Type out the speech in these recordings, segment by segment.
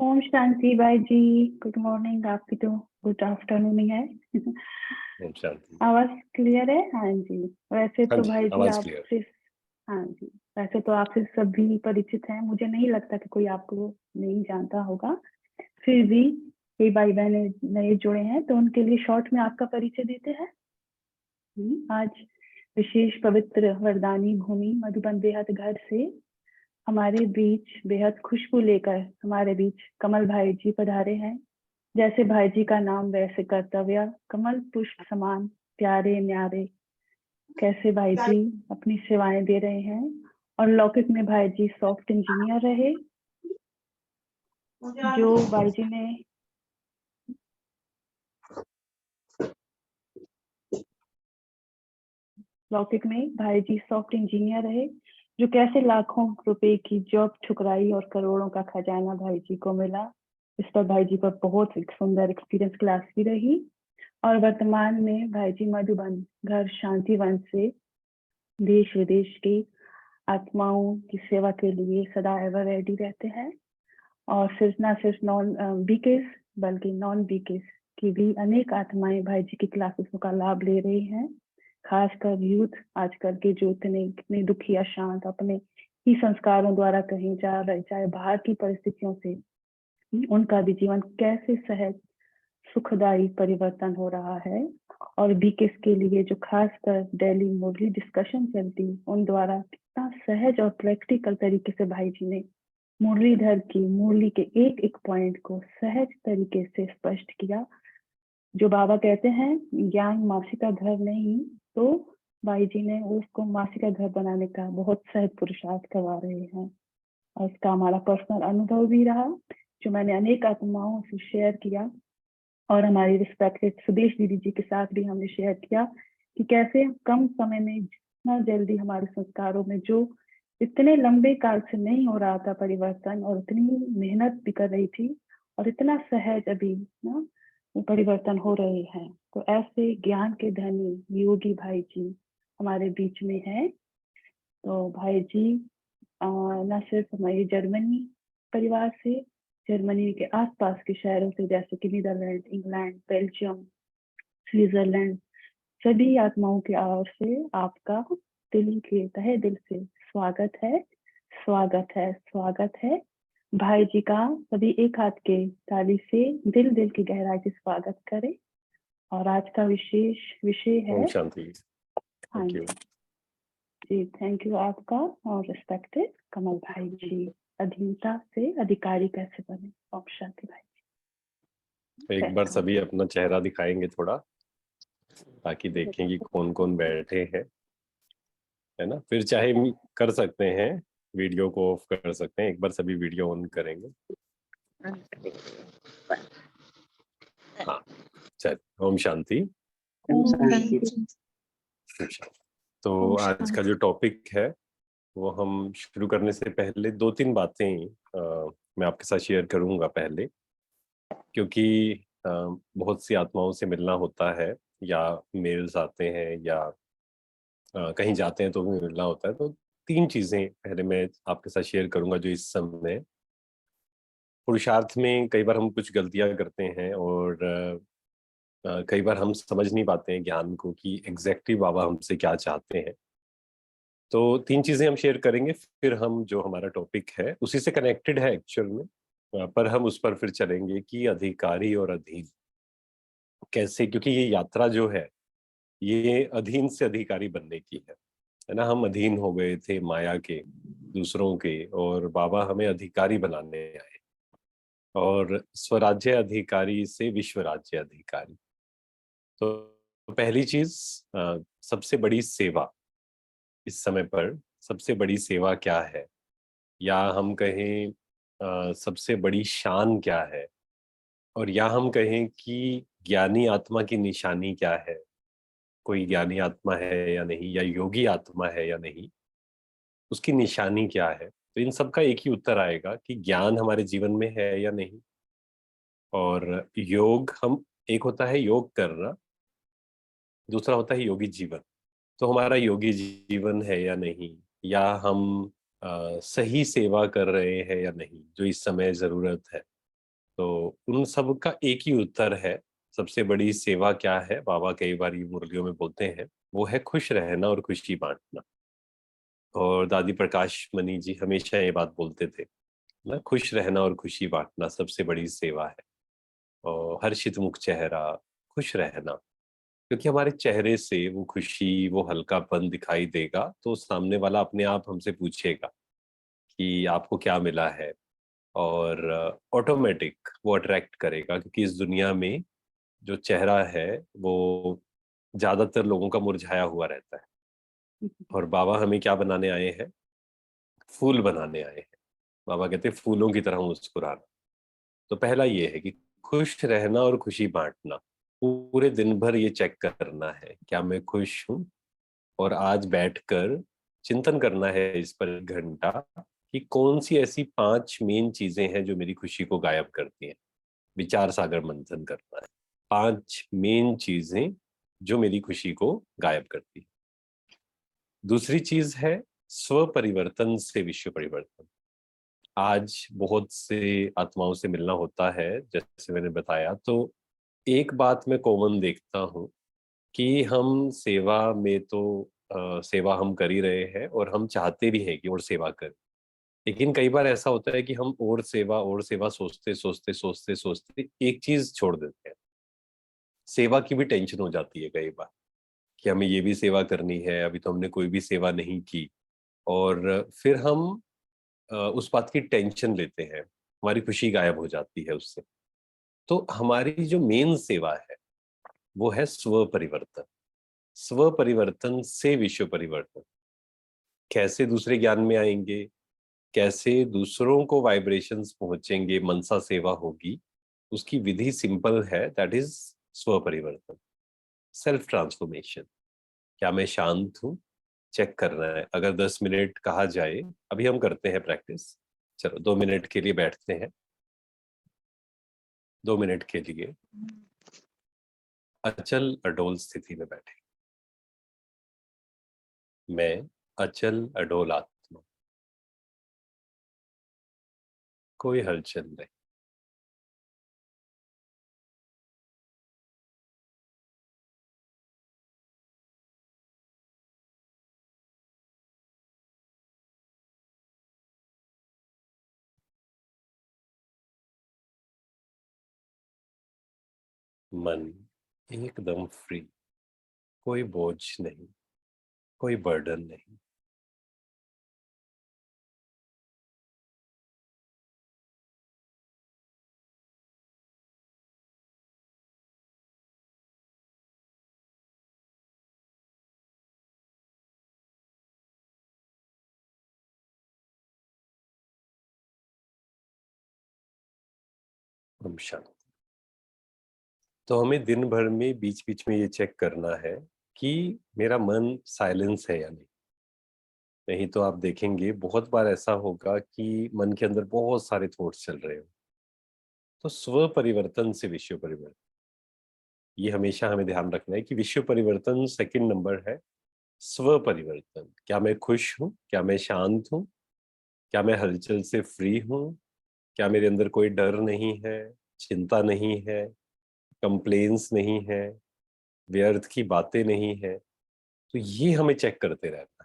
ओम शांति भाई जी। Good morning. आपकी तो गुड आफ्टरनून ही है। ओम शांति। आवाज क्लियर है? हाँ जी। वैसे हाँ तो जी, भाई जी आवाज क्लियर। आपसे, हाँ जी, वैसे तो आपसे सभी परिचित हैं। मुझे नहीं लगता कि कोई आपको नहीं जानता होगा। फिर भी कई भाई बहन नए जुड़े हैं तो उनके लिए शॉर्ट में आपका परिचय देते हैं। आज विशेष पवित्र वरदानी भूमि मधुबन बेहद घर से हमारे बीच बेहद खुशबू लेकर हमारे बीच कमल भाई जी पधारे हैं। जैसे भाई जी का नाम वैसे कर्तव्य, कमल पुष्प समान प्यारे न्यारे। कैसे भाई जी अपनी सेवाएं दे रहे हैं। और लौकिक में भाई जी सॉफ्ट इंजीनियर रहे, जो भाई जी ने लौकिक में भाई जी सॉफ्ट इंजीनियर रहे, जो कैसे लाखों रुपए की जॉब ठुकराई और करोड़ों का खजाना भाई जी को मिला। इस पर भाई जी पर बहुत एक सुंदर एक्सपीरियंस क्लास भी रही। और वर्तमान में भाई जी मधुबन घर शांतिवन से देश विदेश की आत्माओं की सेवा के लिए सदा एवर रेडी रहते हैं। और सिर्फ ना सिर्फ नॉन बीकेस बल्कि नॉन बीकेस की भी अनेक आत्माएं भाई जी की क्लासेस का लाभ ले रही हैं। खासकर यूथ आजकल के जो इतने दुखी अशांत अपने ही संस्कारों द्वारा कहीं जा रहे, चाहे बाहर की परिस्थितियों से, उनका भी जीवन कैसे सहज सुखदायी परिवर्तन हो रहा है। और बीकेस के लिए जो खासकर डेली मुरली डिस्कशन चलती, उन द्वारा कितना सहज और प्रैक्टिकल तरीके से भाई जी ने मुरलीधर की मुरली के एक एक पॉइंट को सहज तरीके से स्पष्ट किया। जो बाबा कहते हैं ज्ञान मासी का घर नहीं, तो भाई जी ने उसको मासी का घर बनाने का बहुत सहज पुरुषार्थ करवा रहे हैं। और इसका हमारा पर्सनल अनुभव भी रहा, जो मैंने अनेक आत्माओं से शेयर किया। और हमारी रिस्पेक्टेड सुदेश दीदी जी के साथ भी हमने शेयर किया कि कैसे कम समय में जितना जल्दी हमारे संस्कारों में जो इतने लंबे काल से नहीं हो रहा था परिवर्तन, और इतनी मेहनत भी कर रही थी, और इतना सहज अभी ना वो परिवर्तन हो रहे हैं। तो ऐसे ज्ञान के धनी योगी भाई जी हमारे बीच में है। तो भाई जी न सिर्फ हमारी जर्मनी परिवार से, जर्मनी के आसपास के शहरों से जैसे कि नीदरलैंड, इंग्लैंड, बेल्जियम, स्विट्जरलैंड, सभी आत्माओं की ओर से आपका दिल के तहे दिल से स्वागत है, स्वागत है, स्वागत है। भाई जी का सभी एक हाथ के ताली से दिल दिल की गहराई से स्वागत करें। और आज का विशेष विषय है, ओम शांति। हाँ थैंक यू। जी, थैंक यू आपका। और रिस्पेक्टेड कमल भाई जी, अधीनता से अधिकारी कैसे बने। ओम शांति भाई जी। एक बार सभी अपना चेहरा दिखाएंगे थोड़ा, ताकि देखें कि कौन कौन बैठे हैं, है ना। फिर चाहे कर सकते हैं, वीडियो को ऑफ कर सकते हैं। एक बार सभी वीडियो ऑन करेंगे। हाँ, चल। ओम शांति। तो आज का जो टॉपिक है वो हम शुरू करने से पहले दो तीन बातें मैं आपके साथ शेयर करूंगा पहले, क्योंकि बहुत सी आत्माओं से मिलना होता है, या मेल्स आते हैं, या कहीं जाते हैं तो भी मिलना होता है। तो तीन चीजें पहले मैं आपके साथ शेयर करूंगा, जो इस समय पुरुषार्थ में कई बार हम कुछ गलतियां करते हैं, और कई बार हम समझ नहीं पाते हैं ज्ञान को कि एग्जैक्टली बाबा हमसे क्या चाहते हैं। तो तीन चीजें हम शेयर करेंगे, फिर हम जो हमारा टॉपिक है उसी से कनेक्टेड है एक्चुअल में, पर हम उस पर फिर चलेंगे कि अधिकारी और अधीन कैसे, क्योंकि ये यात्रा जो है ये अधीन से अधिकारी बनने की है ना। हम अधीन हो गए थे माया के, दूसरों के, और बाबा हमें अधिकारी बनाने आए, और स्वराज्य अधिकारी से विश्व राज्य अधिकारी। तो पहली चीज, सबसे बड़ी सेवा इस समय पर, सबसे बड़ी सेवा क्या है, या हम कहें सबसे बड़ी शान क्या है, और या हम कहें कि ज्ञानी आत्मा की निशानी क्या है, कोई ज्ञानी आत्मा है या नहीं, या योगी आत्मा है या नहीं, उसकी निशानी क्या है। तो इन सब का एक ही उत्तर आएगा कि ज्ञान हमारे जीवन में है या नहीं। और योग, हम एक होता है योग करना, दूसरा होता है योगी जीवन। तो हमारा योगी जीवन है या नहीं, या हम सही सेवा कर रहे हैं या नहीं, जो इस समय जरूरत है। तो उन सब का एक ही उत्तर है, सबसे बड़ी सेवा क्या है, बाबा कई बार ये मुरलियों में बोलते हैं, वो है खुश रहना और खुशी बांटना। और दादी प्रकाश मणि जी हमेशा ये बात बोलते थे ना, खुश रहना और खुशी बांटना सबसे बड़ी सेवा है। और हर्षित मुख चेहरा, खुश रहना, क्योंकि हमारे चेहरे से वो खुशी, वो हल्कापन दिखाई देगा तो सामने वाला अपने आप हमसे पूछेगा कि आपको क्या मिला है। और ऑटोमेटिक वो अट्रैक्ट करेगा, क्योंकि इस दुनिया में जो चेहरा है वो ज्यादातर लोगों का मुरझाया हुआ रहता है। और बाबा हमें क्या बनाने आए हैं? फूल बनाने आए हैं। बाबा कहते हैं फूलों की तरह मुस्कुराना। तो पहला ये है कि खुश रहना और खुशी बांटना। पूरे दिन भर ये चेक करना है क्या मैं खुश हूँ, और आज बैठकर चिंतन करना है इस पर 1 घंटा कि कौन सी ऐसी 5 मेन चीजें हैं जो मेरी खुशी को गायब करती हैं। विचार सागर मंथन करना है, 5 मेन चीजें जो मेरी खुशी को गायब करती है। दूसरी चीज है स्व परिवर्तन से विश्व परिवर्तन। आज बहुत से आत्माओं से मिलना होता है, जैसे मैंने बताया, तो एक बात मैं कॉमन देखता हूँ कि हम सेवा में तो सेवा हम कर ही रहे हैं और हम चाहते भी हैं कि और सेवा करें। लेकिन कई बार ऐसा होता है कि हम और सेवा सोचते सोचते सोचते सोचते एक चीज छोड़ देते हैं। सेवा की भी टेंशन हो जाती है कई बार कि हमें ये भी सेवा करनी है, अभी तो हमने कोई भी सेवा नहीं की। और फिर हम उस बात की टेंशन लेते हैं, हमारी खुशी गायब हो जाती है उससे। तो हमारी जो मेन सेवा है वो है स्व परिवर्तन। स्व परिवर्तन से विश्व परिवर्तन। कैसे दूसरे ज्ञान में आएंगे, कैसे दूसरों को वाइब्रेशंस पहुंचेंगे, मनसा सेवा होगी, उसकी विधि सिंपल है, दैट इज स्व परिवर्तन, सेल्फ ट्रांसफॉर्मेशन। क्या मैं शांत हूँ? चेक करना है। अगर 10 मिनट कहा जाए, अभी हम करते हैं प्रैक्टिस, चलो 2 मिनट के लिए बैठते हैं। 2 मिनट के लिए अचल अडोल स्थिति में बैठे। मैं अचल अडोल आत्मा, कोई हलचल नहीं। मन एकदम फ्री, कोई बोझ नहीं, कोई बर्डन नहीं। हम शांत। तो हमें दिन भर में बीच बीच में ये चेक करना है कि मेरा मन साइलेंस है या नहीं। नहीं तो आप देखेंगे बहुत बार ऐसा होगा कि मन के अंदर बहुत सारे थॉट्स चल रहे हो। तो स्व परिवर्तन से विश्व परिवर्तन, ये हमेशा हमें ध्यान रखना है कि विश्व परिवर्तन सेकंड नंबर है। स्व परिवर्तन, क्या मैं खुश हूँ, क्या मैं शांत हूँ, क्या मैं हलचल से फ्री हूँ, क्या मेरे अंदर कोई डर नहीं है, चिंता नहीं है, कंप्लेन्स नहीं है, व्यर्थ की बातें नहीं है। तो ये हमें चेक करते रहना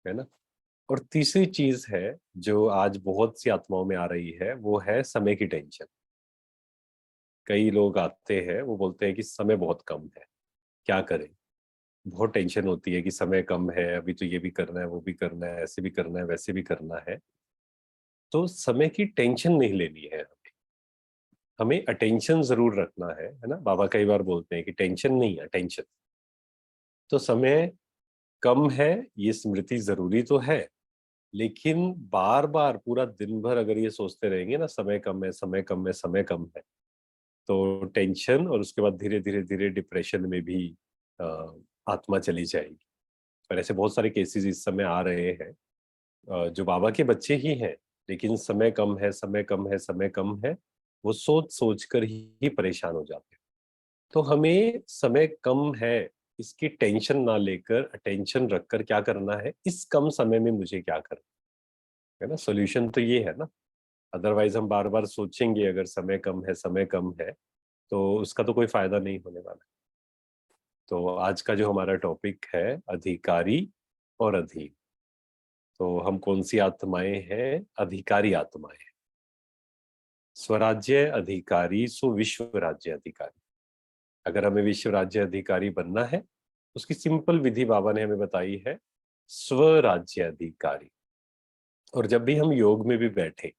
है ना। और तीसरी चीज है जो आज बहुत सी आत्माओं में आ रही है, वो है समय की टेंशन। कई लोग आते हैं, वो बोलते हैं कि समय बहुत कम है, क्या करें। बहुत टेंशन होती है कि समय कम है, अभी तो ये भी करना है, वो भी करना है, ऐसे भी करना है, वैसे भी करना है। तो समय की टेंशन नहीं लेनी है हमें। हमें अटेंशन जरूर रखना है ना। बाबा कई बार बोलते हैं कि टेंशन नहीं, अटेंशन। तो समय कम है, ये स्मृति जरूरी तो है, लेकिन बार बार पूरा दिन भर अगर ये सोचते रहेंगे ना, समय कम है, समय कम है, समय कम है, तो टेंशन और उसके बाद धीरे धीरे धीरे डिप्रेशन में भी अ, आत्मा चली जाएगी। और ऐसे बहुत सारे केसेस इस समय आ रहे हैं, जो बाबा के बच्चे ही हैं, लेकिन समय कम है, समय कम है, समय कम है, वो सोच सोच कर ही परेशान हो जाते हैं। तो हमें समय कम है इसकी टेंशन ना लेकर अटेंशन रखकर क्या करना है, इस कम समय में मुझे क्या करना है ना। सॉल्यूशन तो ये है ना, अदरवाइज हम बार बार सोचेंगे अगर समय कम है, समय कम है, तो उसका तो कोई फायदा नहीं होने वाला। तो आज का जो हमारा टॉपिक है अधिकारी और अधीन। तो हम कौन सी आत्माएं हैं? अधिकारी आत्माएं। स्वराज्य अधिकारी सो विश्व राज्य अधिकारी। अगर हमें विश्व राज्य अधिकारी बनना है, उसकी सिंपल विधि बाबा ने हमें बताई है, स्वराज्य अधिकारी। और जब भी हम योग में भी बैठे,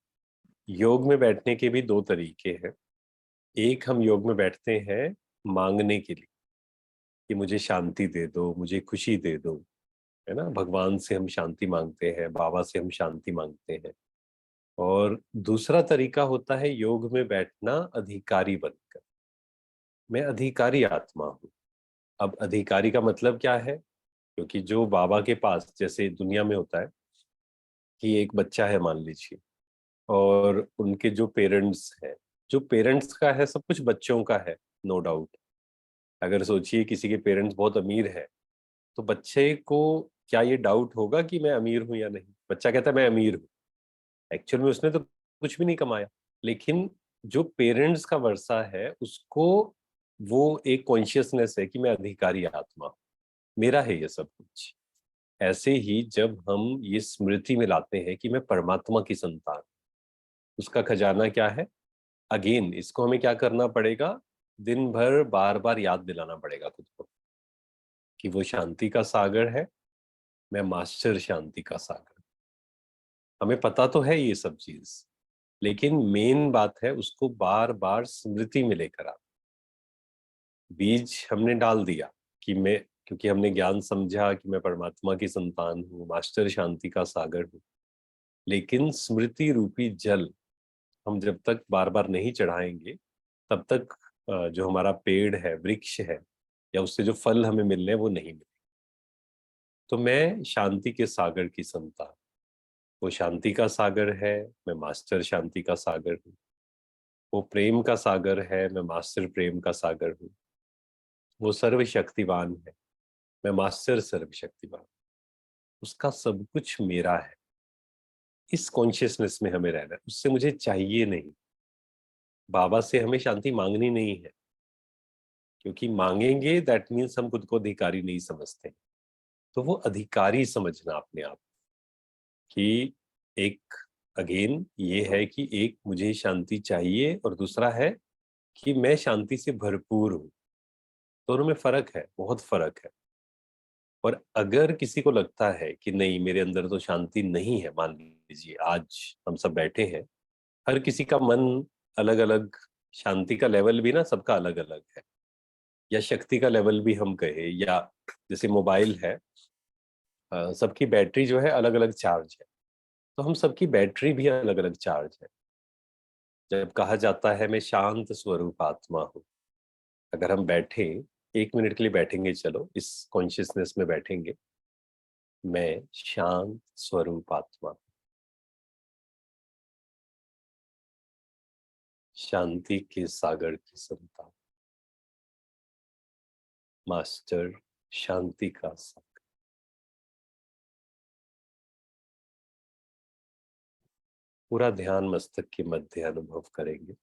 योग में बैठने के भी दो तरीके हैं। एक, हम योग में बैठते हैं मांगने के लिए कि मुझे शांति दे दो, मुझे खुशी दे दो, है ना। भगवान से हम शांति मांगते हैं, बाबा से हम शांति मांगते हैं। और दूसरा तरीका होता है योग में बैठना अधिकारी बनकर। मैं अधिकारी आत्मा हूँ। अब अधिकारी का मतलब क्या है? क्योंकि जो बाबा के पास, जैसे दुनिया में होता है कि एक बच्चा है मान लीजिए, और उनके जो पेरेंट्स हैं, जो पेरेंट्स का है सब कुछ बच्चों का है, नो डाउट। अगर सोचिए किसी के पेरेंट्स बहुत अमीर है, तो बच्चे को क्या ये डाउट होगा कि मैं अमीर हूं या नहीं? बच्चा कहता है मैं अमीर हूँ, एक्चुअल में उसने तो कुछ भी नहीं कमाया। लेकिन जो पेरेंट्स का वर्षा है उसको वो एक कॉन्शियसनेस है कि मैं अधिकारी आत्मा हूं, मेरा है ये सब कुछ। ऐसे ही जब हम ये स्मृति में लाते हैं कि मैं परमात्मा की संतान, उसका खजाना क्या है? अगेन इसको हमें क्या करना पड़ेगा? दिन भर बार बार याद दिलाना पड़ेगा खुद को कि वो शांति का सागर है, मैं मास्टर शांति का सागर। हमें पता तो है ये सब चीज, लेकिन मेन बात है उसको बार बार स्मृति में लेकर आना। बीज हमने डाल दिया कि मैं, क्योंकि हमने ज्ञान समझा कि मैं परमात्मा की संतान हूँ, मास्टर शांति का सागर हूँ। लेकिन स्मृति रूपी जल हम जब तक बार बार नहीं चढ़ाएंगे, तब तक जो हमारा पेड़ है, वृक्ष है, या उससे जो फल हमें मिलने हैं वो नहीं मिले। तो मैं शांति के सागर की संतान, वो शांति का सागर है, मैं मास्टर शांति का सागर हूँ। वो प्रेम का सागर है, मैं मास्टर प्रेम का सागर हूँ। वो सर्वशक्तिवान है, मैं मास्टर सर्वशक्तिवान। उसका सब कुछ मेरा है। इस कॉन्शियसनेस में हमें रहना है, उससे मुझे चाहिए नहीं। बाबा से हमें शांति मांगनी नहीं है, क्योंकि मांगेंगे दैट मीन्स हम खुद को अधिकारी नहीं समझते। तो वो अधिकारी समझना अपने आप कि एक, अगेन ये है कि एक मुझे शांति चाहिए और दूसरा है कि मैं शांति से भरपूर हूँ। दोनों में फर्क है, बहुत फर्क है। और अगर किसी को लगता है कि नहीं मेरे अंदर तो शांति नहीं है, मान लीजिए आज हम सब बैठे हैं, हर किसी का मन अलग अलग, शांति का लेवल भी ना सबका अलग अलग है, या शक्ति का लेवल भी हम कहे, या जैसे मोबाइल है, सबकी बैटरी जो है अलग अलग चार्ज है, तो हम सबकी बैटरी भी अलग अलग चार्ज है। जब कहा जाता है मैं शांत स्वरूप आत्मा हूँ, अगर हम बैठे, 1 मिनट के लिए बैठेंगे, चलो इस कॉन्शियसनेस में बैठेंगे, मैं शांत स्वरूप आत्मा, शांति के सागर की संतान, मास्टर शांति का सागर। पूरा ध्यान मस्तक के मध्य अनुभव करेंगे।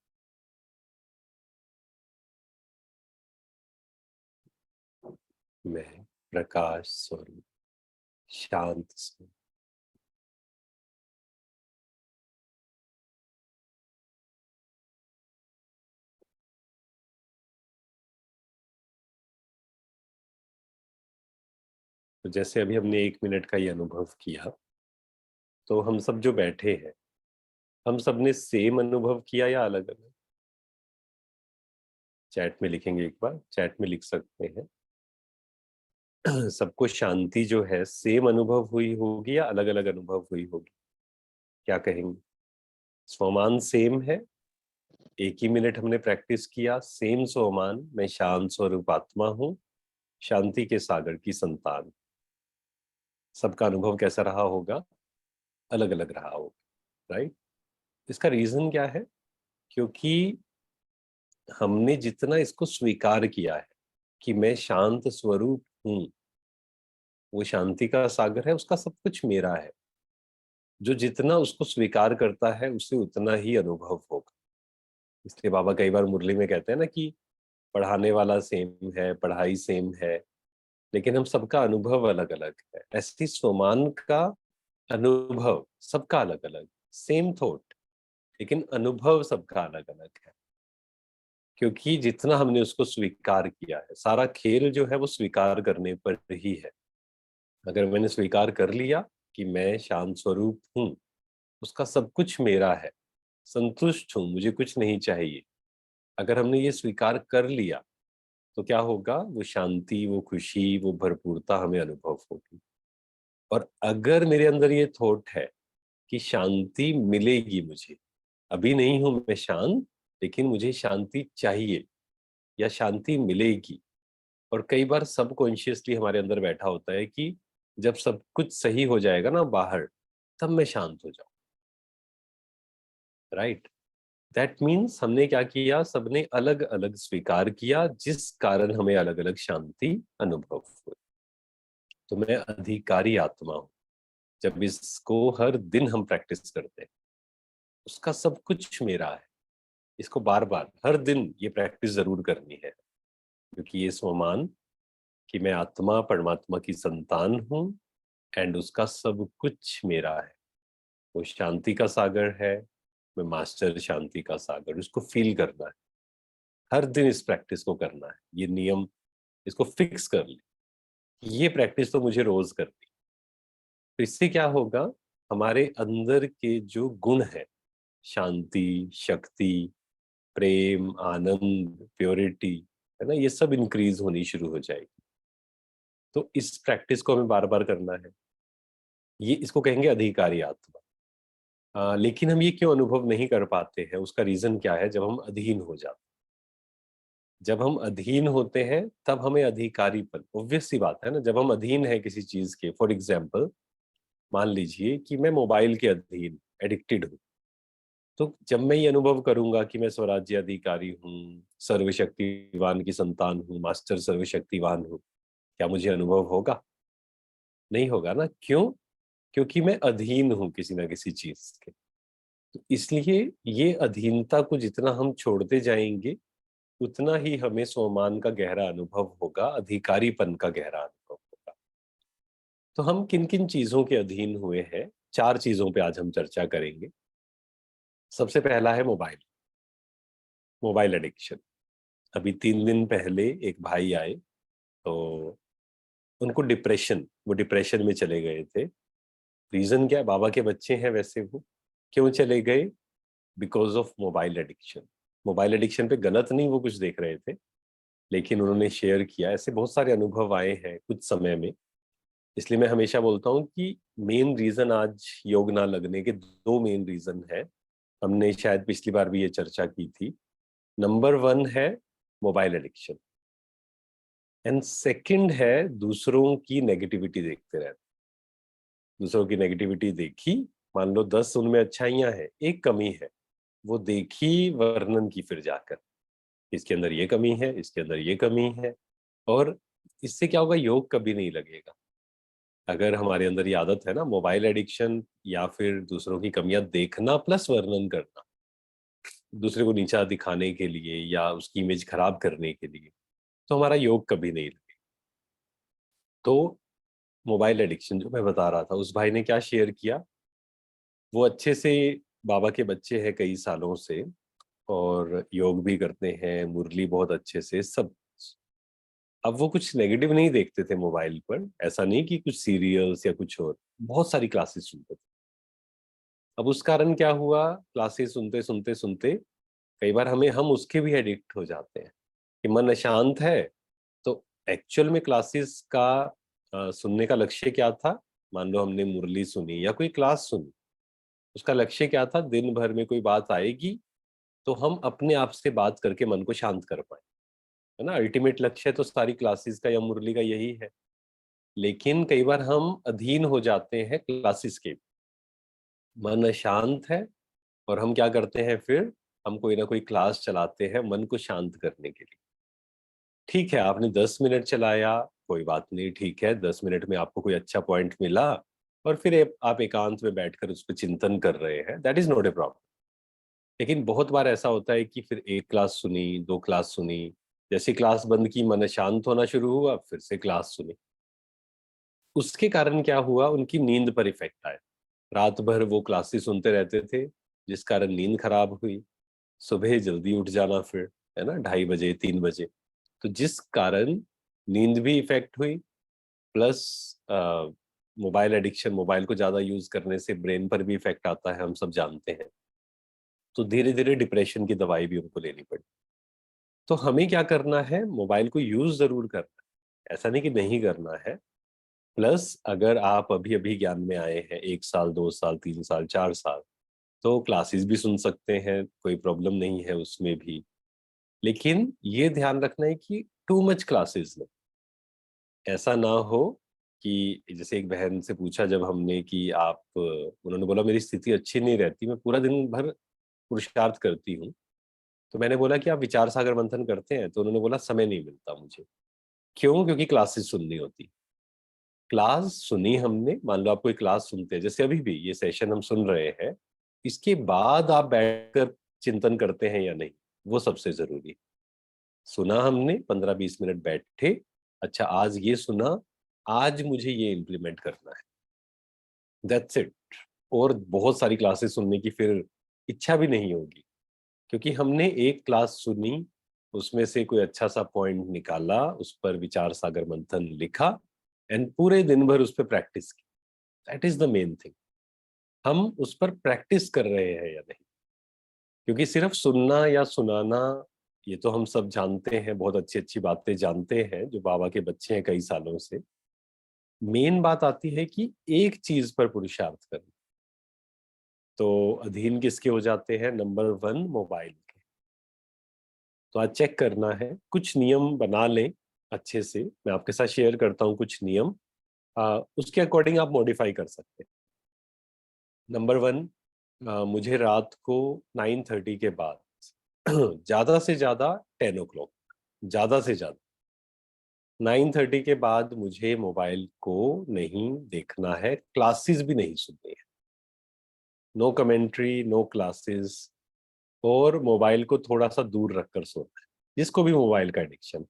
मैं प्रकाश स्वरूप, शांत स्वरूप। तो जैसे अभी हमने 1 मिनट का ये अनुभव किया, तो हम सब जो बैठे हैं, हम सब ने सेम अनुभव किया या अलग अलग? चैट में लिखेंगे, एक बार चैट में लिख सकते हैं। सबको शांति जो है सेम अनुभव हुई होगी या अलग अलग अनुभव हुई होगी? क्या कहेंगे? स्वमान सेम है, एक ही मिनट हमने प्रैक्टिस किया, सेम स्वमान, मैं शांत स्वरूप आत्मा हूँ, शांति के सागर की संतान। सबका अनुभव कैसा रहा होगा? अलग अलग रहा होगा, राइट? इसका रीजन क्या है? क्योंकि हमने जितना इसको स्वीकार किया है कि मैं शांत स्वरूप हूँ, वो शांति का सागर है, उसका सब कुछ मेरा है। जो जितना उसको स्वीकार करता है उससे उतना ही अनुभव होगा। इसलिए बाबा कई बार मुरली में कहते हैं ना कि पढ़ाने वाला सेम है, पढ़ाई सेम है, लेकिन हम सबका अनुभव अलग अलग है। ऐसे ही स्वमान का अनुभव सबका अलग अलग, सेम थॉट, लेकिन अनुभव सबका अलग अलग है, क्योंकि जितना हमने उसको स्वीकार किया है। सारा खेल जो है वो स्वीकार करने पर ही है। अगर मैंने स्वीकार कर लिया कि मैं शांत स्वरूप हूँ, उसका सब कुछ मेरा है, संतुष्ट हूँ, मुझे कुछ नहीं चाहिए, अगर हमने ये स्वीकार कर लिया तो क्या होगा? वो शांति, वो खुशी, वो भरपूरता हमें अनुभव होगी। और अगर मेरे अंदर ये थॉट है कि शांति मिलेगी मुझे, अभी नहीं हूं मैं शांत, लेकिन मुझे शांति चाहिए या शांति मिलेगी, और कई बार सबकॉन्शियसली हमारे अंदर बैठा होता है कि जब सब कुछ सही हो जाएगा ना बाहर, तब मैं शांत हो जाऊं, राइट? दैट मीन्स हमने क्या किया? सबने अलग अलग स्वीकार किया, जिस कारण हमें अलग अलग शांति अनुभव हुई। तो मैं अधिकारी आत्मा हूं। जब इसको हर दिन हम प्रैक्टिस करते हैं, उसका सब कुछ मेरा है। इसको बार बार हर दिन ये प्रैक्टिस जरूर करनी है, क्योंकि ये स्वमान कि मैं आत्मा परमात्मा की संतान हूँ एंड उसका सब कुछ मेरा है। वो शांति का सागर है, मैं मास्टर शांति का सागर। उसको फील करना है, हर दिन इस प्रैक्टिस को करना है। ये नियम, इसको फिक्स कर ले, ये प्रैक्टिस तो मुझे रोज करनी। तो इससे क्या होगा? हमारे अंदर के जो गुण है, शांति, शक्ति, प्रेम, आनंद, प्योरिटी, है ना, ये सब इंक्रीज होनी शुरू हो जाएगी। तो इस प्रैक्टिस को हमें बार बार करना है। ये इसको कहेंगे अधिकारी आत्मा। लेकिन हम ये क्यों अनुभव नहीं कर पाते हैं? उसका रीजन क्या है? जब हम अधीन हो जाते हैं, जब हम अधीन होते हैं तब हमें अधिकारीपन, ऑब्वियस सी बात है ना। जब हम अधीन है किसी चीज के, फॉर एग्जाम्पल मान लीजिए कि मैं मोबाइल के अधीन, एडिक्टेड हूँ, तो जब मैं ये अनुभव करूंगा कि मैं स्वराज्य अधिकारी हूँ, सर्वशक्तिवान की संतान हूँ, मास्टर सर्वशक्तिवान हूँ, क्या मुझे अनुभव होगा? नहीं होगा ना। क्यों? क्योंकि मैं अधीन हूँ किसी ना किसी चीज के। तो इसलिए ये अधीनता को जितना हम छोड़ते जाएंगे, उतना ही हमें स्वमान का गहरा अनुभव होगा, अधिकारीपन का गहरा अनुभव होगा। तो हम किन किन चीजों के अधीन हुए हैं? 4 चीजों पे आज हम चर्चा करेंगे। सबसे पहला है मोबाइल, मोबाइल एडिक्शन। अभी 3 दिन पहले एक भाई आए, तो उनको डिप्रेशन, वो डिप्रेशन में चले गए थे। रीजन क्या है? बाबा के बच्चे हैं वैसे वो, क्यों चले गए? Because of mobile addiction. Mobile addiction पे गलत नहीं, वो कुछ देख रहे थे, लेकिन उन्होंने शेयर किया। ऐसे बहुत सारे अनुभव आए हैं कुछ समय में। इसलिए मैं हमेशा बोलता हूँ कि मेन रीजन आज योग ना लगने के 2 मेन रीजन है। हमने शायद पिछली बार भी ये चर्चा की थी। नंबर 1 है मोबाइल एडिक्शन, एंड सेकंड है दूसरों की नेगेटिविटी देखते रहना। दूसरों की नेगेटिविटी देखी, मान लो 10 उनमें अच्छाइयां हैं, एक कमी है, वो देखी, वर्णन की फिर जाकर, इसके अंदर ये कमी है, इसके अंदर ये कमी है। और इससे क्या होगा? योग कभी नहीं लगेगा। अगर हमारे अंदर ये आदत है ना, मोबाइल एडिक्शन या फिर दूसरों की कमियां देखना प्लस वर्णन करना, दूसरे को नीचा दिखाने के लिए या उसकी इमेज खराब करने के लिए, तो हमारा योग कभी नहीं लगेगा। तो मोबाइल एडिक्शन जो मैं बता रहा था, उस भाई ने क्या शेयर किया? वो अच्छे से बाबा के बच्चे हैं कई सालों से, और योग भी करते हैं, मुरली बहुत अच्छे से, सब। अब वो कुछ नेगेटिव नहीं देखते थे मोबाइल पर, ऐसा नहीं कि कुछ सीरियल्स या कुछ और, बहुत सारी क्लासेस सुनते थे। अब उस कारण क्या हुआ? क्लासेस सुनते सुनते सुनते कई बार हम उसके भी एडिक्ट हो जाते हैं कि मन अशांत है। तो एक्चुअल में क्लासेस का सुनने का लक्ष्य क्या था? मान लो हमने मुरली सुनी या कोई क्लास सुनी, उसका लक्ष्य क्या था? दिन भर में कोई बात आएगी तो हम अपने आप से बात करके मन को शांत कर पाए, है ना। अल्टीमेट लक्ष्य तो सारी क्लासेस का या मुरली का यही है। लेकिन कई बार हम अधीन हो जाते हैं क्लासेस के, मन शांत है, और हम क्या करते हैं फिर? हम कोई ना कोई क्लास चलाते हैं मन को शांत करने के लिए। ठीक है, आपने 10 मिनट चलाया, कोई बात नहीं, ठीक है, 10 मिनट में आपको कोई अच्छा पॉइंट मिला, और फिर आप एकांत में बैठकर उस पर चिंतन कर रहे हैं, that is not a problem. लेकिन बहुत बार ऐसा होता है कि फिर एक क्लास सुनी, दो क्लास सुनी, जैसे क्लास बंद की मन शांत होना शुरू हुआ, फिर से क्लास सुनी। उसके कारण क्या हुआ, उनकी नींद पर इफेक्ट आया। रात भर वो क्लासेस सुनते रहते थे, जिस कारण नींद खराब हुई। सुबह जल्दी उठ जाना फिर, है ना, 2:30 बजे 3 बजे, तो जिस कारण नींद भी इफेक्ट हुई, प्लस मोबाइल एडिक्शन, मोबाइल को ज्यादा यूज करने से ब्रेन पर भी इफेक्ट आता है, हम सब जानते हैं। तो धीरे धीरे डिप्रेशन की दवाई भी उनको लेनी पड़ी। तो हमें क्या करना है, मोबाइल को यूज जरूर करना है, ऐसा नहीं कि नहीं करना है। प्लस अगर आप अभी अभी ज्ञान में आए हैं, 1 साल 2 साल 3 साल 4 साल, तो क्लासेस भी सुन सकते हैं, कोई प्रॉब्लम नहीं है उसमें भी। लेकिन ये ध्यान रखना है कि टू मच क्लासेस में ऐसा ना हो कि, जैसे एक बहन से पूछा जब हमने कि आप, उन्होंने बोला मेरी स्थिति अच्छी नहीं रहती, मैं पूरा दिन भर पुरुषार्थ करती हूँ। तो मैंने बोला कि आप विचार सागर मंथन करते हैं? तो उन्होंने बोला समय नहीं मिलता मुझे। क्यों? क्योंकि क्लासेस सुननी होती। क्लास सुनी हमने, मान लो आप कोई क्लास सुनते हैं, जैसे अभी भी ये सेशन हम सुन रहे हैं, इसके बाद आप बैठकर चिंतन करते हैं या नहीं, वो सबसे जरूरी। सुना हमने, 15-20 मिनट बैठे, अच्छा आज ये सुना, आज मुझे ये इम्प्लीमेंट करना है, दैट्स इट। और बहुत सारी क्लासेस सुनने की फिर इच्छा भी नहीं होगी, क्योंकि हमने एक क्लास सुनी, उसमें से कोई अच्छा सा पॉइंट निकाला, उस पर विचार सागर मंथन लिखा, एंड पूरे दिन भर उस पर प्रैक्टिस की। That is the main thing. हम उस पर प्रैक्टिस कर रहे हैं या नहीं, क्योंकि सिर्फ सुनना या सुनाना, ये तो हम सब जानते हैं, बहुत अच्छी अच्छी बातें जानते हैं जो बाबा के बच्चे हैं कई सालों से। मेन बात आती है कि एक चीज पर पुरुषार्थ करना। तो अधीन किसके हो जाते हैं? नंबर 1, मोबाइल के। तो आज चेक करना है, कुछ नियम बना लें अच्छे से। मैं आपके साथ शेयर करता हूँ कुछ नियम, उसके अकॉर्डिंग आप मॉडिफाई कर सकते हैं। नंबर 1, मुझे रात को 9:30 के बाद ज्यादा से ज्यादा 10 o'clock, ज्यादा से ज्यादा 9:30 के बाद मुझे मोबाइल को नहीं देखना है, क्लासेस भी नहीं सुननी है। No commentary, no classes. और मोबाइल को थोड़ा सा दूर रखकर सोना है, जिसको भी मोबाइल का एडिक्शन।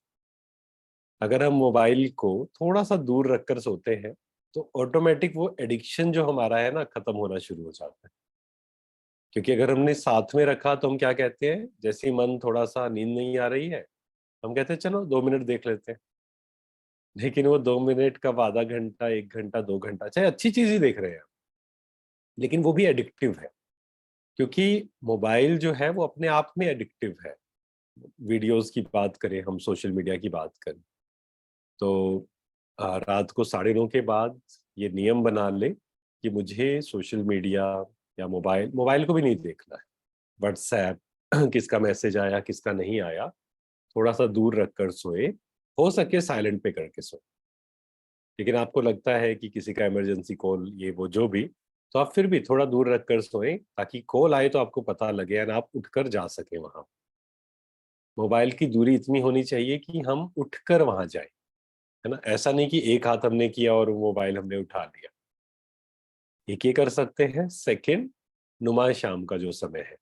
अगर हम मोबाइल को थोड़ा सा दूर रखकर सोते हैं, तो ऑटोमेटिक वो एडिक्शन जो हमारा है ना, खत्म होना शुरू हो जाता है। क्योंकि अगर हमने साथ में रखा, तो हम क्या कहते हैं, जैसे ही मन थोड़ा सा, नींद नहीं आ रही है, हम कहते हैं चलो 2 मिनट देख लेते हैं। लेकिन वो 2 मिनट कब आधा घंटा, 1 घंटा, 2 घंटा, चाहे अच्छी चीज ही देख रहे हैं, लेकिन वो भी एडिक्टिव है। क्योंकि मोबाइल जो है वो अपने आप में एडिक्टिव है। वीडियोस की बात करें, हम सोशल मीडिया की बात करें, तो रात को 9:30 के बाद ये नियम बना ले कि मुझे सोशल मीडिया या मोबाइल, मोबाइल को भी नहीं देखना है। व्हाट्सएप किसका मैसेज आया, किसका नहीं आया, थोड़ा सा दूर रखकर सोए। हो सके साइलेंट पे करके सोए। लेकिन आपको लगता है कि किसी का इमरजेंसी कॉल, ये वो जो भी, तो आप फिर भी थोड़ा दूर रखकर सोएं, ताकि कॉल आए तो आपको पता लगे और आप उठकर जा सके वहां। मोबाइल की दूरी इतनी होनी चाहिए कि हम उठकर वहां जाए, है ना। ऐसा नहीं कि एक हाथ हमने किया और मोबाइल हमने उठा लिया। एक ये कर सकते हैं। सेकंड, नुमा शाम का जो समय है,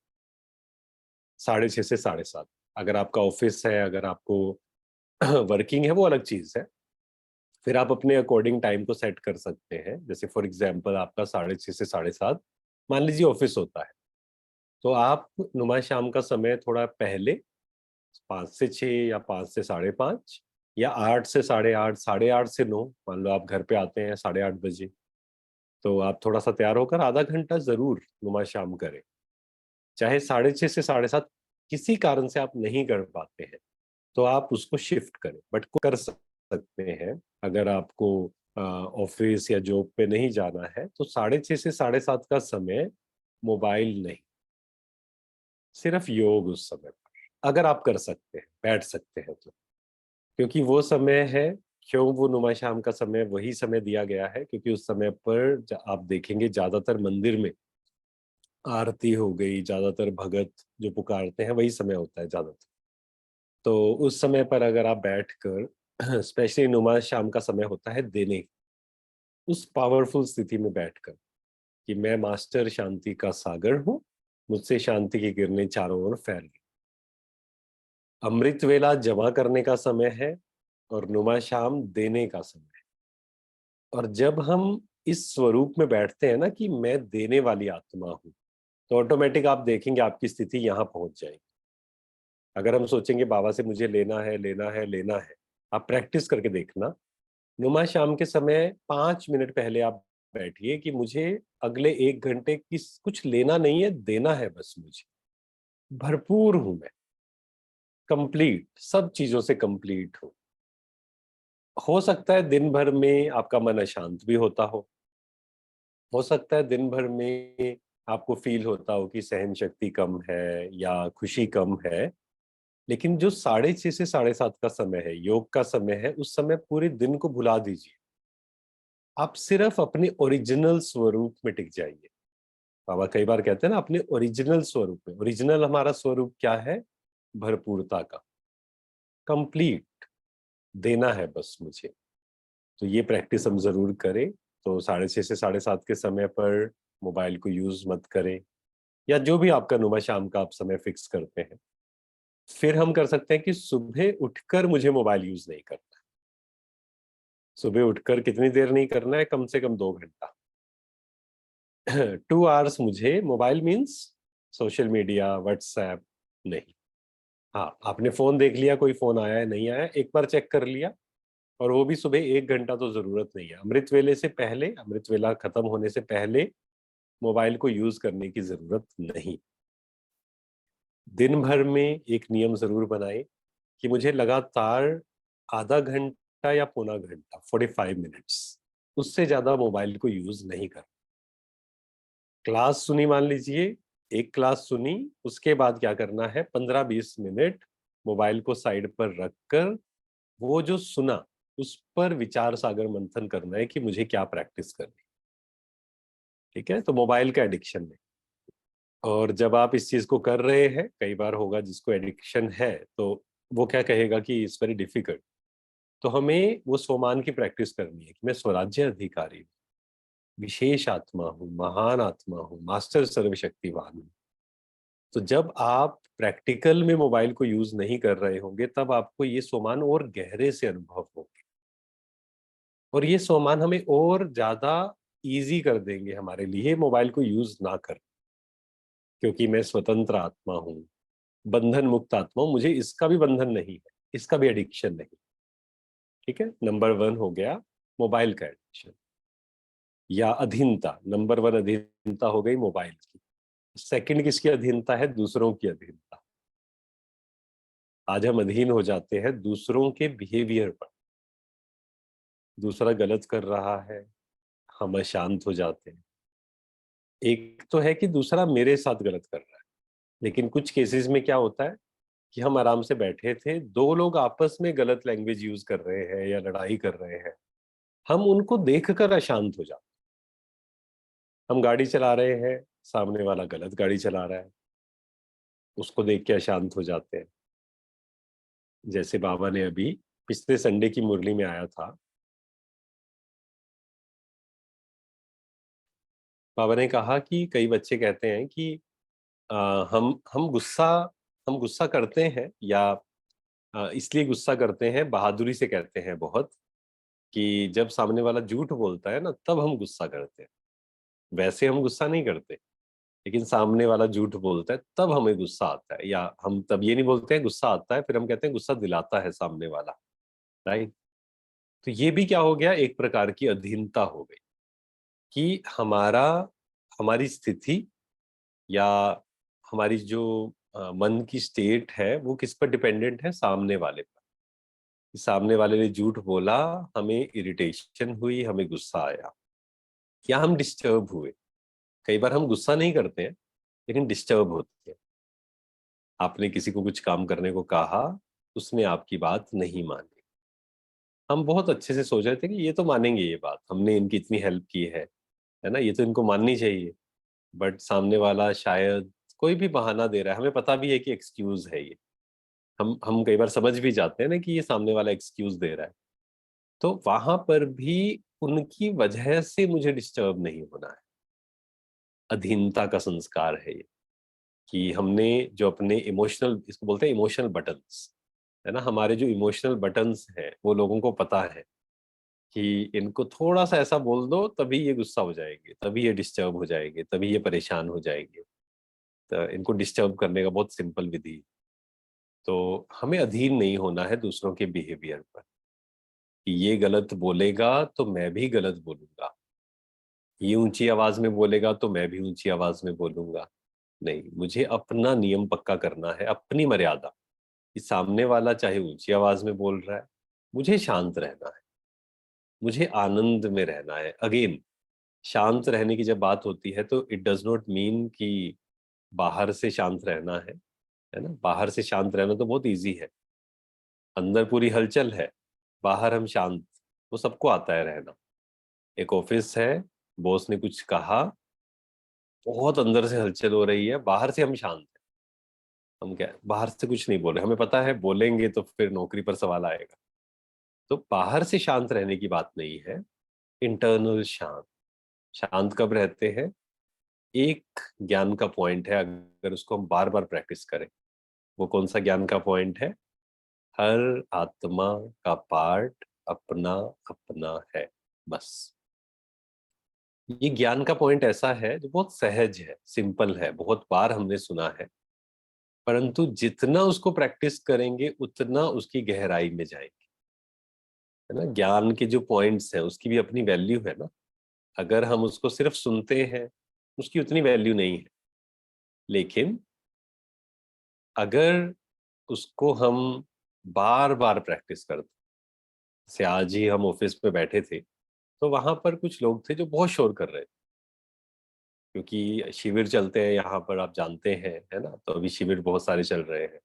6:30 से 7:30, अगर आपका ऑफिस है, अगर आपको वर्किंग है, वो अलग चीज है। फिर आप अपने अकॉर्डिंग टाइम को सेट कर सकते हैं। जैसे फॉर एग्जांपल आपका 6:30 से 7:30, मान लीजिए ऑफिस होता है, तो आप नुमा शाम का समय थोड़ा पहले, 5 से 6 या 5 से 5:30, या 8 से 8:30, 8:30 से 9, मान लो आप घर पे आते हैं 8:30 बजे, तो आप थोड़ा सा तैयार होकर आधा घंटा जरूर नुमा शाम करें। चाहे 6:30 से 7:30 किसी कारण से आप नहीं कर पाते हैं, तो आप उसको शिफ्ट करें, बट कर सकते हैं। अगर आपको ऑफिस या जॉब पे नहीं जाना है, तो 6:30 से 7:30 का समय मोबाइल नहीं, सिर्फ योग उस समय पर, अगर आप कर सकते हैं, बैठ सकते हैं तो। क्योंकि वो समय है, क्यों वो नुमा शाम का समय वही समय दिया गया है, क्योंकि उस समय पर आप देखेंगे ज्यादातर मंदिर में आरती हो गई, ज्यादातर भगत जो पुकारते हैं, वही समय होता है ज्यादातर। तो उस समय पर अगर आप बैठकर स्पेशली नुमा शाम का समय होता है देने, उस पावरफुल स्थिति में बैठकर कि मैं मास्टर शांति का सागर हूं, मुझसे शांति की किरणें चारों ओर फैल रही। अमृत वेला जमा करने का समय है और नुमा शाम देने का समय है। और जब हम इस स्वरूप में बैठते हैं ना कि मैं देने वाली आत्मा हूं, तो ऑटोमेटिक आप देखेंगे आपकी स्थिति यहां पहुंच जाएगी। अगर हम सोचेंगे बाबा से मुझे लेना है लेना है लेना है, आप प्रैक्टिस करके देखना। नुमा शाम के समय 5 मिनट पहले आप बैठिए कि मुझे अगले 1 घंटे कुछ लेना नहीं है, देना है बस मुझे। भरपूर हूं मैं, कंप्लीट, सब चीजों से कंप्लीट हूं। हो सकता है दिन भर में आपका मन अशांत भी होता हो सकता है दिन भर में आपको फील होता हो कि सहन शक्ति कम है या खुशी कम है। लेकिन जो 6:30 से 7:30 का समय है, योग का समय है, उस समय पूरे दिन को भुला दीजिए। आप सिर्फ अपने ओरिजिनल स्वरूप में टिक जाइए। बाबा कई बार कहते हैं ना, अपने ओरिजिनल स्वरूप में। ओरिजिनल हमारा स्वरूप क्या है? भरपूरता का, कंप्लीट, देना है बस मुझे। तो ये प्रैक्टिस हम जरूर करें। तो 6:30 से 7:30 के समय पर मोबाइल को यूज मत करें, या जो भी आपका नुमा शाम का आप समय फिक्स करते हैं। फिर हम कर सकते हैं कि सुबह उठकर मुझे मोबाइल यूज नहीं करना। सुबह उठकर कितनी देर नहीं करना है? कम से कम 2 घंटा। 2 आवर्स मुझे mobile means social media, WhatsApp नहीं। हाँ, आपने फोन देख लिया, कोई फोन आया है नहीं आया, एक बार चेक कर लिया। और वो भी सुबह 1 घंटा तो जरूरत नहीं है। अमृत वेले से पहले, अमृत वेला खत्म होने से पहले मोबाइल को यूज करने की जरूरत नहीं। दिन भर में एक नियम जरूर बनाए कि मुझे लगातार आधा घंटा या पौना घंटा, 45 मिनट्स, उससे ज्यादा मोबाइल को यूज नहीं कर। क्लास सुनी, मान लीजिए एक क्लास सुनी, उसके बाद क्या करना है? 15-20 मिनट मोबाइल को साइड पर रखकर वो जो सुना उस पर विचार सागर मंथन करना है कि मुझे क्या प्रैक्टिस करनी। ठीक है, तो मोबाइल का एडिक्शन नहीं। और जब आप इस चीज को कर रहे हैं, कई बार होगा जिसको एडिक्शन है, तो वो क्या कहेगा कि इट्स वेरी डिफिकल्ट। तो हमें वो स्वमान की प्रैक्टिस करनी है कि मैं स्वराज्य अधिकारी हूँ, विशेष आत्मा हूँ, महान आत्मा हूँ, मास्टर सर्वशक्तिवान हूँ। तो जब आप प्रैक्टिकल में मोबाइल को यूज नहीं कर रहे होंगे, तब आपको ये स्वमान और गहरे से अनुभव होंगे। और ये स्वमान हमें और ज्यादा इजी कर देंगे हमारे लिए मोबाइल को यूज ना कर। क्योंकि मैं स्वतंत्र आत्मा हूँ, बंधन मुक्त आत्मा हूँ, मुझे इसका भी बंधन नहीं है, इसका भी एडिक्शन नहीं। ठीक है, नंबर 1 हो गया मोबाइल का एडिक्शन या अधीनता। नंबर 1 अधीनता हो गई मोबाइल की। सेकंड किसकी अधीनता है? दूसरों की अधीनता। आज हम अधीन हो जाते हैं दूसरों के बिहेवियर पर। दूसरा गलत कर रहा है, हम अशांत हो जाते हैं। एक तो है कि दूसरा मेरे साथ गलत कर रहा है, लेकिन कुछ केसेस में क्या होता है कि हम आराम से बैठे थे, दो लोग आपस में गलत लैंग्वेज यूज कर रहे हैं या लड़ाई कर रहे हैं, हम उनको देखकर अशांत हो जाते। हम गाड़ी चला रहे हैं, सामने वाला गलत गाड़ी चला रहा है, उसको देख के अशांत हो जाते हैं। जैसे बाबा ने अभी पिछले संडे की मुरली में आया था, बाबा ने कहा कि कई बच्चे कहते हैं कि अ, हम गुस्सा करते हैं, या इसलिए गुस्सा करते हैं, बहादुरी से कहते हैं बहुत, कि जब सामने वाला झूठ बोलता है ना, तब हम गुस्सा करते हैं। वैसे हम गुस्सा नहीं करते, लेकिन सामने वाला झूठ बोलता है तब हमें गुस्सा आता है। या हम तब ये नहीं बोलते हैं गुस्सा आता है, फिर हम कहते हैं गुस्सा दिलाता है सामने वाला। राइट। तो ये भी क्या हो गया? एक प्रकार की अधीनता हो गई कि हमारी स्थिति या हमारी जो मन की स्टेट है, वो किस पर डिपेंडेंट है? सामने वाले पर। सामने वाले ने झूठ बोला, हमें इरिटेशन हुई, हमें गुस्सा आया, या हम डिस्टर्ब हुए। कई बार हम गुस्सा नहीं करते हैं, लेकिन डिस्टर्ब होते हैं। आपने किसी को कुछ काम करने को कहा, उसने आपकी बात नहीं मानी। हम बहुत अच्छे से सोच रहे थे कि ये तो मानेंगे, ये बात हमने इनकी इतनी हेल्प की है ना, ये तो इनको माननी चाहिए। बट सामने वाला शायद कोई भी बहाना दे रहा है, हमें पता भी है कि एक्सक्यूज है ये। हम कई बार समझ भी जाते हैं ना कि ये सामने वाला एक्सक्यूज दे रहा है। तो वहां पर भी उनकी वजह से मुझे डिस्टर्ब नहीं होना है। अधीनता का संस्कार है ये, कि हमने जो अपने इमोशनल, इसको बोलते हैं इमोशनल बटन्स, है ना, हमारे जो इमोशनल बटन्स हैं वो लोगों को पता है कि इनको थोड़ा सा ऐसा बोल दो तभी ये गुस्सा हो जाएंगे, तभी ये डिस्टर्ब हो जाएंगे, तभी ये परेशान हो जाएंगे। तो इनको डिस्टर्ब करने का बहुत सिंपल विधि। तो हमें अधीन नहीं होना है दूसरों के बिहेवियर पर, कि ये गलत बोलेगा तो मैं भी गलत बोलूंगा, ये ऊंची आवाज में बोलेगा तो मैं भी ऊंची आवाज में बोलूंगा। नहीं, मुझे अपना नियम पक्का करना है, अपनी मर्यादा, कि सामने वाला चाहे ऊंची आवाज में बोल रहा है, मुझे शांत रहना है, मुझे आनंद में रहना है। अगेन, शांत रहने की जब बात होती है तो इट डज नॉट मीन कि बाहर से शांत रहना है ना। बाहर से शांत रहना तो बहुत इजी है, अंदर पूरी हलचल है, बाहर हम शांत, वो सबको आता है रहना। एक ऑफिस है, बॉस ने कुछ कहा, बहुत अंदर से हलचल हो रही है, बाहर से हम शांत हैं। हम क्या, बाहर से कुछ नहीं बोल रहे, हमें पता है बोलेंगे तो फिर नौकरी पर सवाल आएगा। तो बाहर से शांत रहने की बात नहीं है, इंटरनल शांत। शांत कब रहते हैं? एक ज्ञान का पॉइंट है, अगर उसको हम बार बार प्रैक्टिस करें। वो कौन सा ज्ञान का पॉइंट है? हर आत्मा का पार्ट अपना अपना है, बस। ये ज्ञान का पॉइंट ऐसा है जो बहुत सहज है, सिंपल है, बहुत बार हमने सुना है, परंतु जितना उसको प्रैक्टिस करेंगे उतना उसकी गहराई में जाएंगे, है ना। ज्ञान के जो पॉइंट्स हैं उसकी भी अपनी वैल्यू है ना। अगर हम उसको सिर्फ सुनते हैं, उसकी उतनी वैल्यू नहीं है। लेकिन अगर उसको हम बार बार प्रैक्टिस करते, जैसे आज ही हम ऑफिस में बैठे थे, तो वहां पर कुछ लोग थे जो बहुत शोर कर रहे थे, क्योंकि शिविर चलते हैं यहाँ पर, आप जानते हैं, है ना। तो अभी शिविर बहुत सारे चल रहे हैं।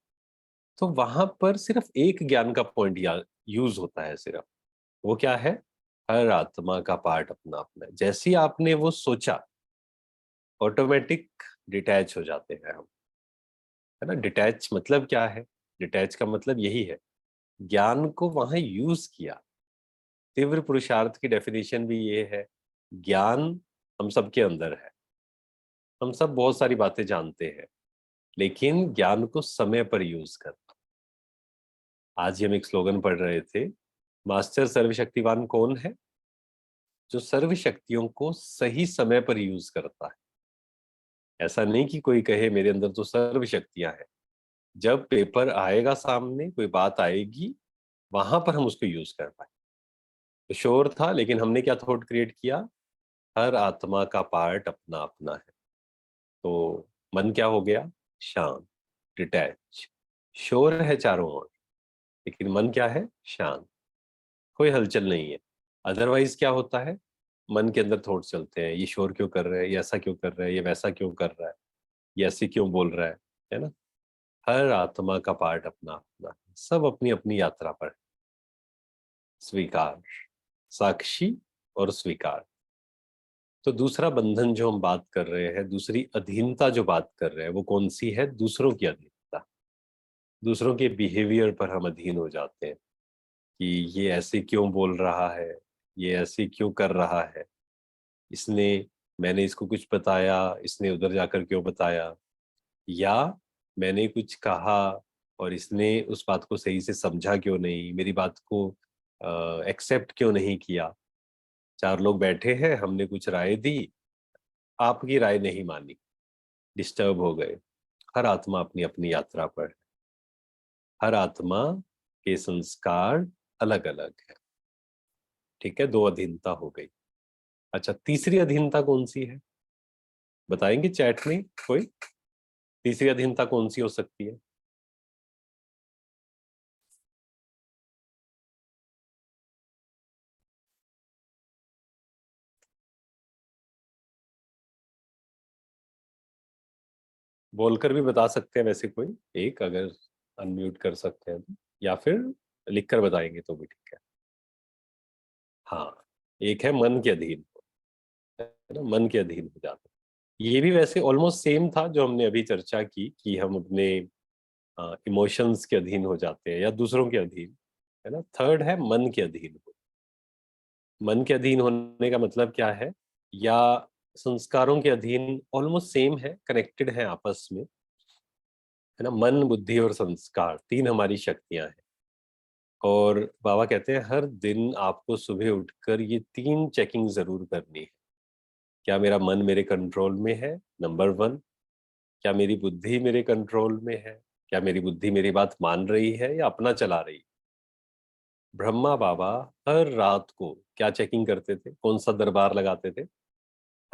तो वहां पर सिर्फ एक ज्ञान का पॉइंट यूज होता है सिर्फ। वो क्या है? हर आत्मा का पार्ट अपना अपना है। जैसे ही आपने वो सोचा, ऑटोमेटिक डिटैच हो जाते हैं हम, है ना। डिटैच मतलब क्या है? डिटैच का मतलब यही है, ज्ञान को वहां यूज किया। तीव्र पुरुषार्थ की डेफिनेशन भी ये है, ज्ञान हम सबके अंदर है, हम सब बहुत सारी बातें जानते हैं, लेकिन ज्ञान को समय पर यूज करना। आज ही हम एक स्लोगन पढ़ रहे थे, मास्टर सर्वशक्तिवान कौन है? जो सर्व शक्तियों को सही समय पर यूज करता है। ऐसा नहीं कि कोई कहे मेरे अंदर तो सर्व शक्तियां हैं। जब पेपर आएगा सामने, कोई बात आएगी, वहां पर हम उसको यूज कर पाए। तो शोर था, लेकिन हमने क्या थॉट क्रिएट किया? हर आत्मा का पार्ट अपना अपना है। तो मन क्या हो गया? शांत, डिटैच। शोर है चारों ओर, लेकिन मन क्या है? शांत, कोई हलचल नहीं है। अदरवाइज क्या होता है? मन के अंदर थॉट चलते हैं, ये शोर क्यों कर रहा है, ये ऐसा क्यों कर रहा है, ये वैसा क्यों कर रहा है, ये ऐसे क्यों बोल रहा है ना। हर आत्मा का पार्ट अपना अपना है, सब अपनी अपनी यात्रा पर है। स्वीकार, साक्षी और स्वीकार। तो दूसरा बंधन जो हम बात कर रहे हैं, दूसरी अधीनता जो बात कर रहे हैं, वो कौन सी है? दूसरों की अधीनता। दूसरों के बिहेवियर पर हम अधीन हो जाते हैं, कि ये ऐसे क्यों बोल रहा है, ये ऐसे क्यों कर रहा है, इसने, मैंने इसको कुछ बताया, इसने उधर जाकर क्यों बताया, या मैंने कुछ कहा और इसने उस बात को सही से समझा क्यों नहीं, मेरी बात को एक्सेप्ट क्यों नहीं किया। चार लोग बैठे हैं, हमने कुछ राय दी, आपकी राय नहीं मानी, डिस्टर्ब हो गए। हर आत्मा अपनी अपनी यात्रा पर है, हर आत्मा के संस्कार अलग अलग है। ठीक है, दो अधीनता हो गई। अच्छा, तीसरी अधीनता कौन सी है? बताएंगे चैट में कोई? तीसरी अधीनता कौन सी हो सकती है? बोलकर भी बता सकते हैं वैसे कोई एक, अगर अनम्यूट कर सकते हैं तो, या फिर लिखकर बताएंगे तो भी ठीक है। हाँ, एक है मन के अधीन, है ना, मन के अधीन हो जाते हैं। ये भी वैसे ऑलमोस्ट सेम था जो हमने अभी चर्चा की, कि हम अपने इमोशंस के अधीन हो जाते हैं या दूसरों के अधीन, है ना। थर्ड है मन के अधीन हो। मन के अधीन होने का मतलब क्या है, या संस्कारों के अधीन ऑलमोस्ट सेम है, कनेक्टेड है आपस में, है ना। मन, बुद्धि और संस्कार, तीन हमारी शक्तियां हैं। और बाबा कहते हैं हर दिन आपको सुबह उठकर ये तीन चेकिंग जरूर करनी है। क्या मेरा मन मेरे कंट्रोल में है, नंबर वन। क्या मेरी बुद्धि मेरे कंट्रोल में है, क्या मेरी बुद्धि मेरी बात मान रही है या अपना चला रही है। ब्रह्मा बाबा हर रात को क्या चेकिंग करते थे, कौन सा दरबार लगाते थे,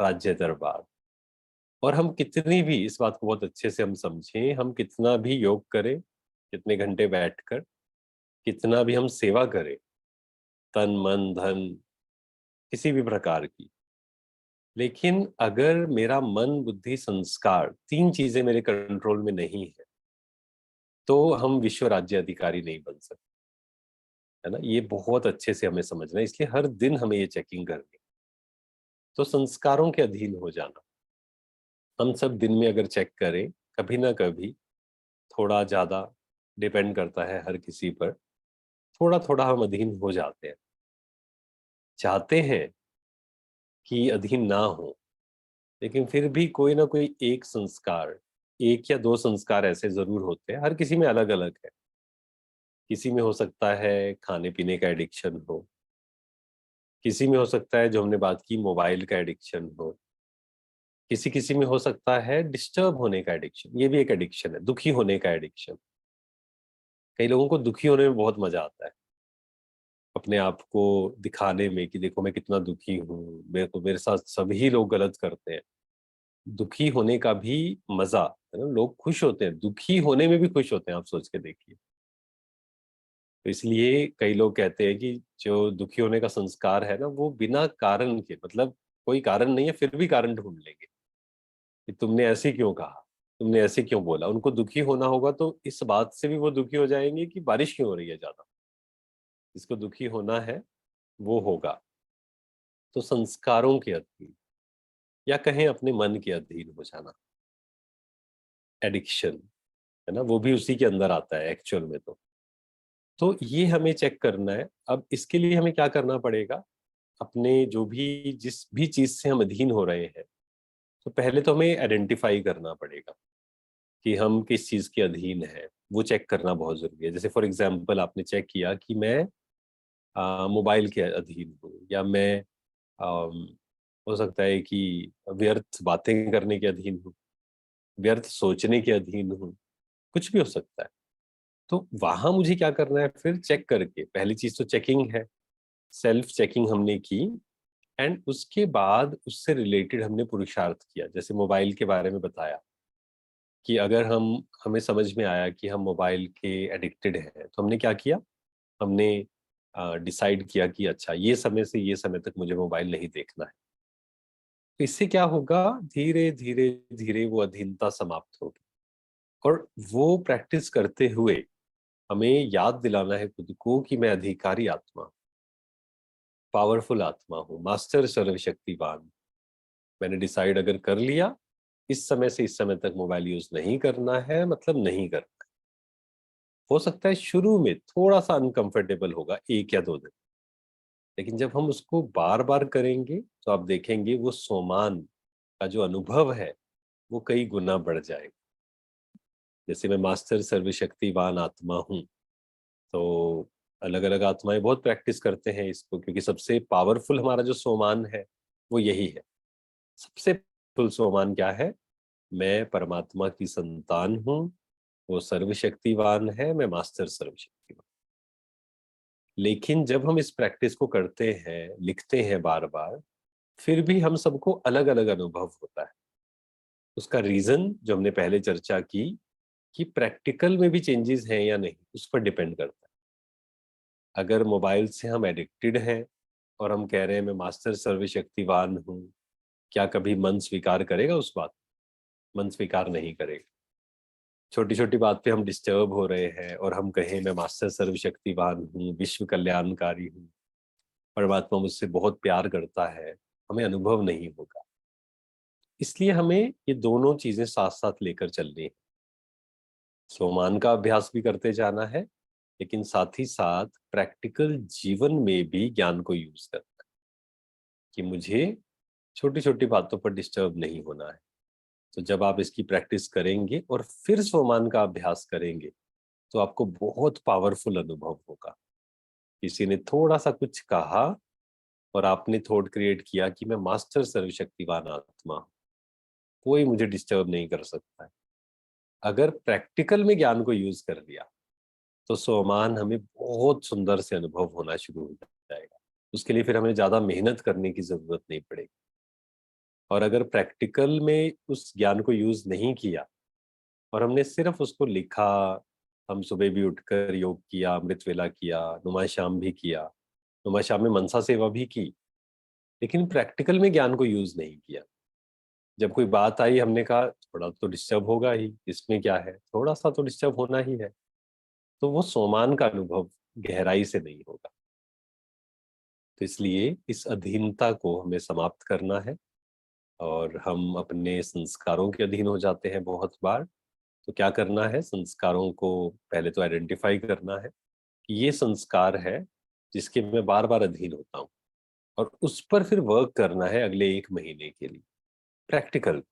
राज्य दरबार। और हम कितनी भी इस बात को बहुत अच्छे से हम समझें, हम कितना भी योग करें, कितने घंटे बैठकर, कितना भी हम सेवा करें, तन मन धन किसी भी प्रकार की, लेकिन अगर मेरा मन बुद्धि संस्कार तीन चीजें मेरे कंट्रोल में नहीं है, तो हम विश्व राज्य अधिकारी नहीं बन सकते, है ना। ये बहुत अच्छे से हमें समझना है, इसलिए हर दिन हमें ये चेकिंग करनी है। तो संस्कारों के अधीन हो जाना, हम सब दिन में अगर चेक करें, कभी ना कभी, थोड़ा ज्यादा डिपेंड करता है हर किसी पर, थोड़ा थोड़ा हम अधीन हो जाते हैं। चाहते हैं कि अधीन ना हो, लेकिन फिर भी कोई ना कोई एक संस्कार, एक या दो संस्कार ऐसे जरूर होते हैं, हर किसी में अलग अलग है। किसी में हो सकता है खाने पीने का एडिक्शन हो, किसी में हो सकता है जो हमने बात की मोबाइल का एडिक्शन हो, किसी किसी में हो सकता है डिस्टर्ब होने का एडिक्शन, ये भी एक एडिक्शन है, दुखी होने का एडिक्शन। कई लोगों को दुखी होने में बहुत मजा आता है, अपने आप को दिखाने में कि देखो मैं कितना दुखी हूँ, मेरे को, मेरे साथ सभी लोग गलत करते हैं। दुखी होने का भी मजा है ना, लोग खुश होते हैं, दुखी होने में भी खुश होते हैं, आप सोच के देखिए। तो इसलिए कई लोग कहते हैं कि जो दुखी होने का संस्कार है ना, वो बिना कारण के, मतलब कोई कारण नहीं है फिर भी कारण ढूंढ लेंगे कि तुमने ऐसे क्यों कहा, तुमने ऐसे क्यों बोला। उनको दुखी होना होगा तो इस बात से भी वो दुखी हो जाएंगे कि बारिश क्यों हो रही है ज्यादा। जिसको दुखी होना है वो होगा। तो संस्कारों के अधीन, या कहें अपने मन के अधीन हो जाना, एडिक्शन, है ना, वो भी उसी के अंदर आता है एक्चुअल में। तो ये हमें चेक करना है। अब इसके लिए हमें क्या करना पड़ेगा, अपने जो भी जिस भी चीज से हम अधीन हो रहे हैं, तो पहले तो हमें आइडेंटिफाई करना पड़ेगा कि हम किस चीज के अधीन है। वो चेक करना बहुत जरूरी है। जैसे फॉर एग्जांपल आपने चेक किया कि मैं मोबाइल के अधीन हूँ, या मैं अम, हो सकता है कि व्यर्थ बातें करने के अधीन हूँ, व्यर्थ सोचने के अधीन हूँ, कुछ भी हो सकता है। तो वहां मुझे क्या करना है, फिर चेक करके, पहली चीज तो चेकिंग है, सेल्फ चेकिंग हमने की। एंड उसके बाद उससे रिलेटेड हमने पुरुषार्थ किया। जैसे मोबाइल के बारे में बताया कि अगर हमें समझ में आया कि हम मोबाइल के एडिक्टेड हैं, तो हमने क्या किया, हमने डिसाइड किया कि अच्छा ये समय से ये समय तक मुझे मोबाइल नहीं देखना है। तो इससे क्या होगा, धीरे धीरे धीरे वो अधीनता समाप्त होगी। और वो प्रैक्टिस करते हुए हमें याद दिलाना है खुद को कि मैं अधिकारी आत्मा, पावरफुल आत्मा हूँ, मास्टर सर्वशक्तिवान। मैंने डिसाइड अगर कर लिया, इस समय से इस समय तक मोबाइल यूज नहीं करना है, मतलब नहीं करना है। हो सकता है शुरू में थोड़ा सा अनकंफर्टेबल होगा, एक या दो दिन, लेकिन जब हम उसको बार बार करेंगे तो आप देखेंगे वो सोमान का जो अनुभव है वो कई गुना बढ़ जाएगा। जैसे मैं मास्टर सर्वशक्तिवान आत्मा हूँ, तो अलग अलग आत्माएं बहुत प्रैक्टिस करते हैं इसको, क्योंकि सबसे पावरफुल हमारा जो सोमान है वो यही है। सबसे पावरफुल सोमान क्या है, मैं परमात्मा की संतान हूँ, वो सर्वशक्तिवान है, मैं मास्टर सर्वशक्तिवान। लेकिन जब हम इस प्रैक्टिस को करते हैं, लिखते हैं बार बार, फिर भी हम सबको अलग अलग अनुभव होता है। उसका रीजन जो हमने पहले चर्चा की कि प्रैक्टिकल में भी चेंजेस हैं या नहीं, उस पर डिपेंड करता है। अगर मोबाइल से हम एडिक्टेड हैं और हम कह रहे हैं मैं मास्टर सर्वशक्तिवान हूँ, क्या कभी मन स्वीकार करेगा उस बात? मन स्वीकार नहीं करेगा। छोटी छोटी बात पे हम डिस्टर्ब हो रहे हैं और हम कहें मैं मास्टर सर्वशक्तिवान हूँ, विश्व कल्याणकारी हूँ, परमात्मा मुझसे बहुत प्यार करता है, हमें अनुभव नहीं होगा। इसलिए हमें ये दोनों चीजें साथ साथ लेकर चलनी है। सोमान का अभ्यास भी करते जाना है, लेकिन साथ ही साथ प्रैक्टिकल जीवन में भी ज्ञान को यूज करना है। कि मुझे छोटी छोटी बातों पर डिस्टर्ब नहीं होना है। तो जब आप इसकी प्रैक्टिस करेंगे और फिर स्वमान का अभ्यास करेंगे तो आपको बहुत पावरफुल अनुभव होगा। किसी ने थोड़ा सा कुछ कहा और आपने थॉट क्रिएट किया कि मैं मास्टर सर्वशक्तिवान आत्मा हूं, कोई मुझे डिस्टर्ब नहीं कर सकता है। अगर प्रैक्टिकल में ज्ञान को यूज कर लिया तो स्वमान हमें बहुत सुंदर से अनुभव होना शुरू हो जाएगा। उसके लिए फिर हमें ज्यादा मेहनत करने की जरूरत नहीं पड़ेगी। और अगर प्रैक्टिकल में उस ज्ञान को यूज नहीं किया और हमने सिर्फ उसको लिखा, हम सुबह भी उठकर योग किया, अमृत वेला किया, नुमा शाम भी किया, नुमा शाम में मनसा सेवा भी की, लेकिन प्रैक्टिकल में ज्ञान को यूज नहीं किया। जब कोई बात आई हमने कहा थोड़ा तो डिस्टर्ब होगा ही, इसमें क्या है, थोड़ा सा तो डिस्टर्ब होना ही है, तो वो सोमान का अनुभव गहराई से नहीं होगा। तो इसलिए इस अधीनता को हमें समाप्त करना है। और हम अपने संस्कारों के अधीन हो जाते हैं बहुत बार। तो क्या करना है, संस्कारों को पहले तो आइडेंटिफाई करना है कि ये संस्कार है जिसके मैं बार बार अधीन होता हूँ, और उस पर फिर वर्क करना है अगले 1 महीने के लिए प्रैक्टिकल।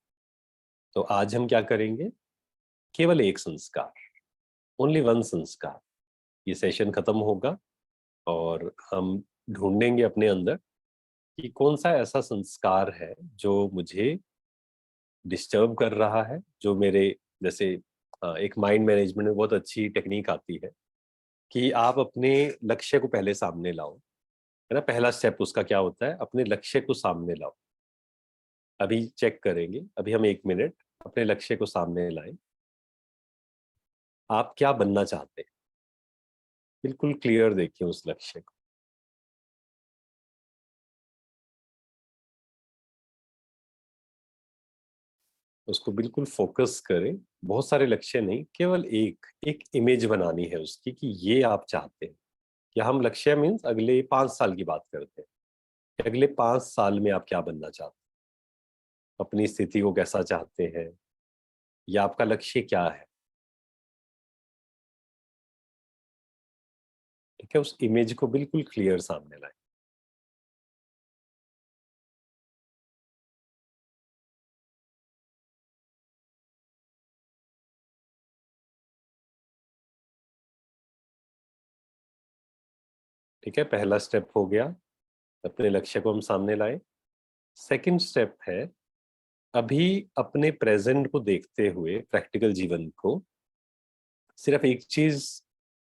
तो आज हम क्या करेंगे, केवल एक संस्कार, ओनली वन संस्कार। ये सेशन खत्म होगा और हम ढूंढेंगे अपने अंदर कि कौन सा ऐसा संस्कार है जो मुझे डिस्टर्ब कर रहा है, जो मेरे जैसे एक माइंड मैनेजमेंट में बहुत अच्छी टेक्निक आती है कि आप अपने लक्ष्य को पहले सामने लाओ, है ना। पहला स्टेप उसका क्या होता है, अपने लक्ष्य को सामने लाओ। अभी चेक करेंगे, अभी हम 1 मिनट अपने लक्ष्य को सामने लाएं। आप क्या बनना चाहते हैं, बिल्कुल क्लियर देखिए उस लक्ष्य को। उसको बिल्कुल फोकस करें। बहुत सारे लक्ष्य नहीं, केवल एक एक इमेज बनानी है उसकी कि ये आप चाहते हैं। या हम लक्ष्य मीन्स अगले 5 साल की बात करते हैं कि अगले 5 साल में आप क्या बनना चाहते हैं, अपनी स्थिति को कैसा चाहते हैं, या आपका लक्ष्य क्या है। ठीक है, उस इमेज को बिल्कुल क्लियर सामने लाएं। ठीक है, पहला स्टेप हो गया, अपने लक्ष्य को हम सामने लाए। सेकंड स्टेप है, अभी अपने प्रेजेंट को देखते हुए प्रैक्टिकल जीवन को सिर्फ एक चीज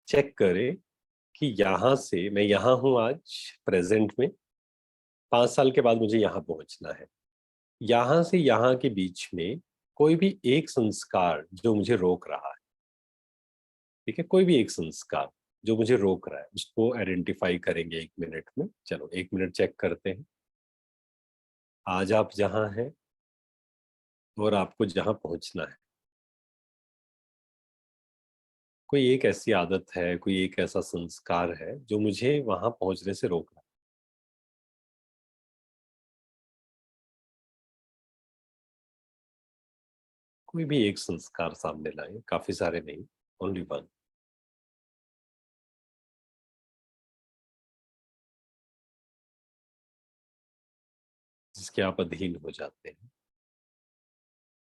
चेक करें कि यहाँ से मैं यहाँ हूँ आज प्रेजेंट में, 5 साल के बाद मुझे यहाँ पहुंचना है। यहाँ से यहाँ के बीच में कोई भी एक संस्कार जो मुझे रोक रहा है, ठीक है, कोई भी एक संस्कार जो मुझे रोक रहा है, उसको आइडेंटिफाई करेंगे 1 मिनट में। चलो 1 मिनट चेक करते हैं। आज आप जहाँ हैं और आपको जहाँ पहुंचना है, कोई एक ऐसी आदत है, कोई एक ऐसा संस्कार है जो मुझे वहां पहुंचने से रोक रहा है। कोई भी एक संस्कार सामने लाएं, काफी सारे नहीं, ओनली वन, जिसके आप अधीन हो जाते हैं,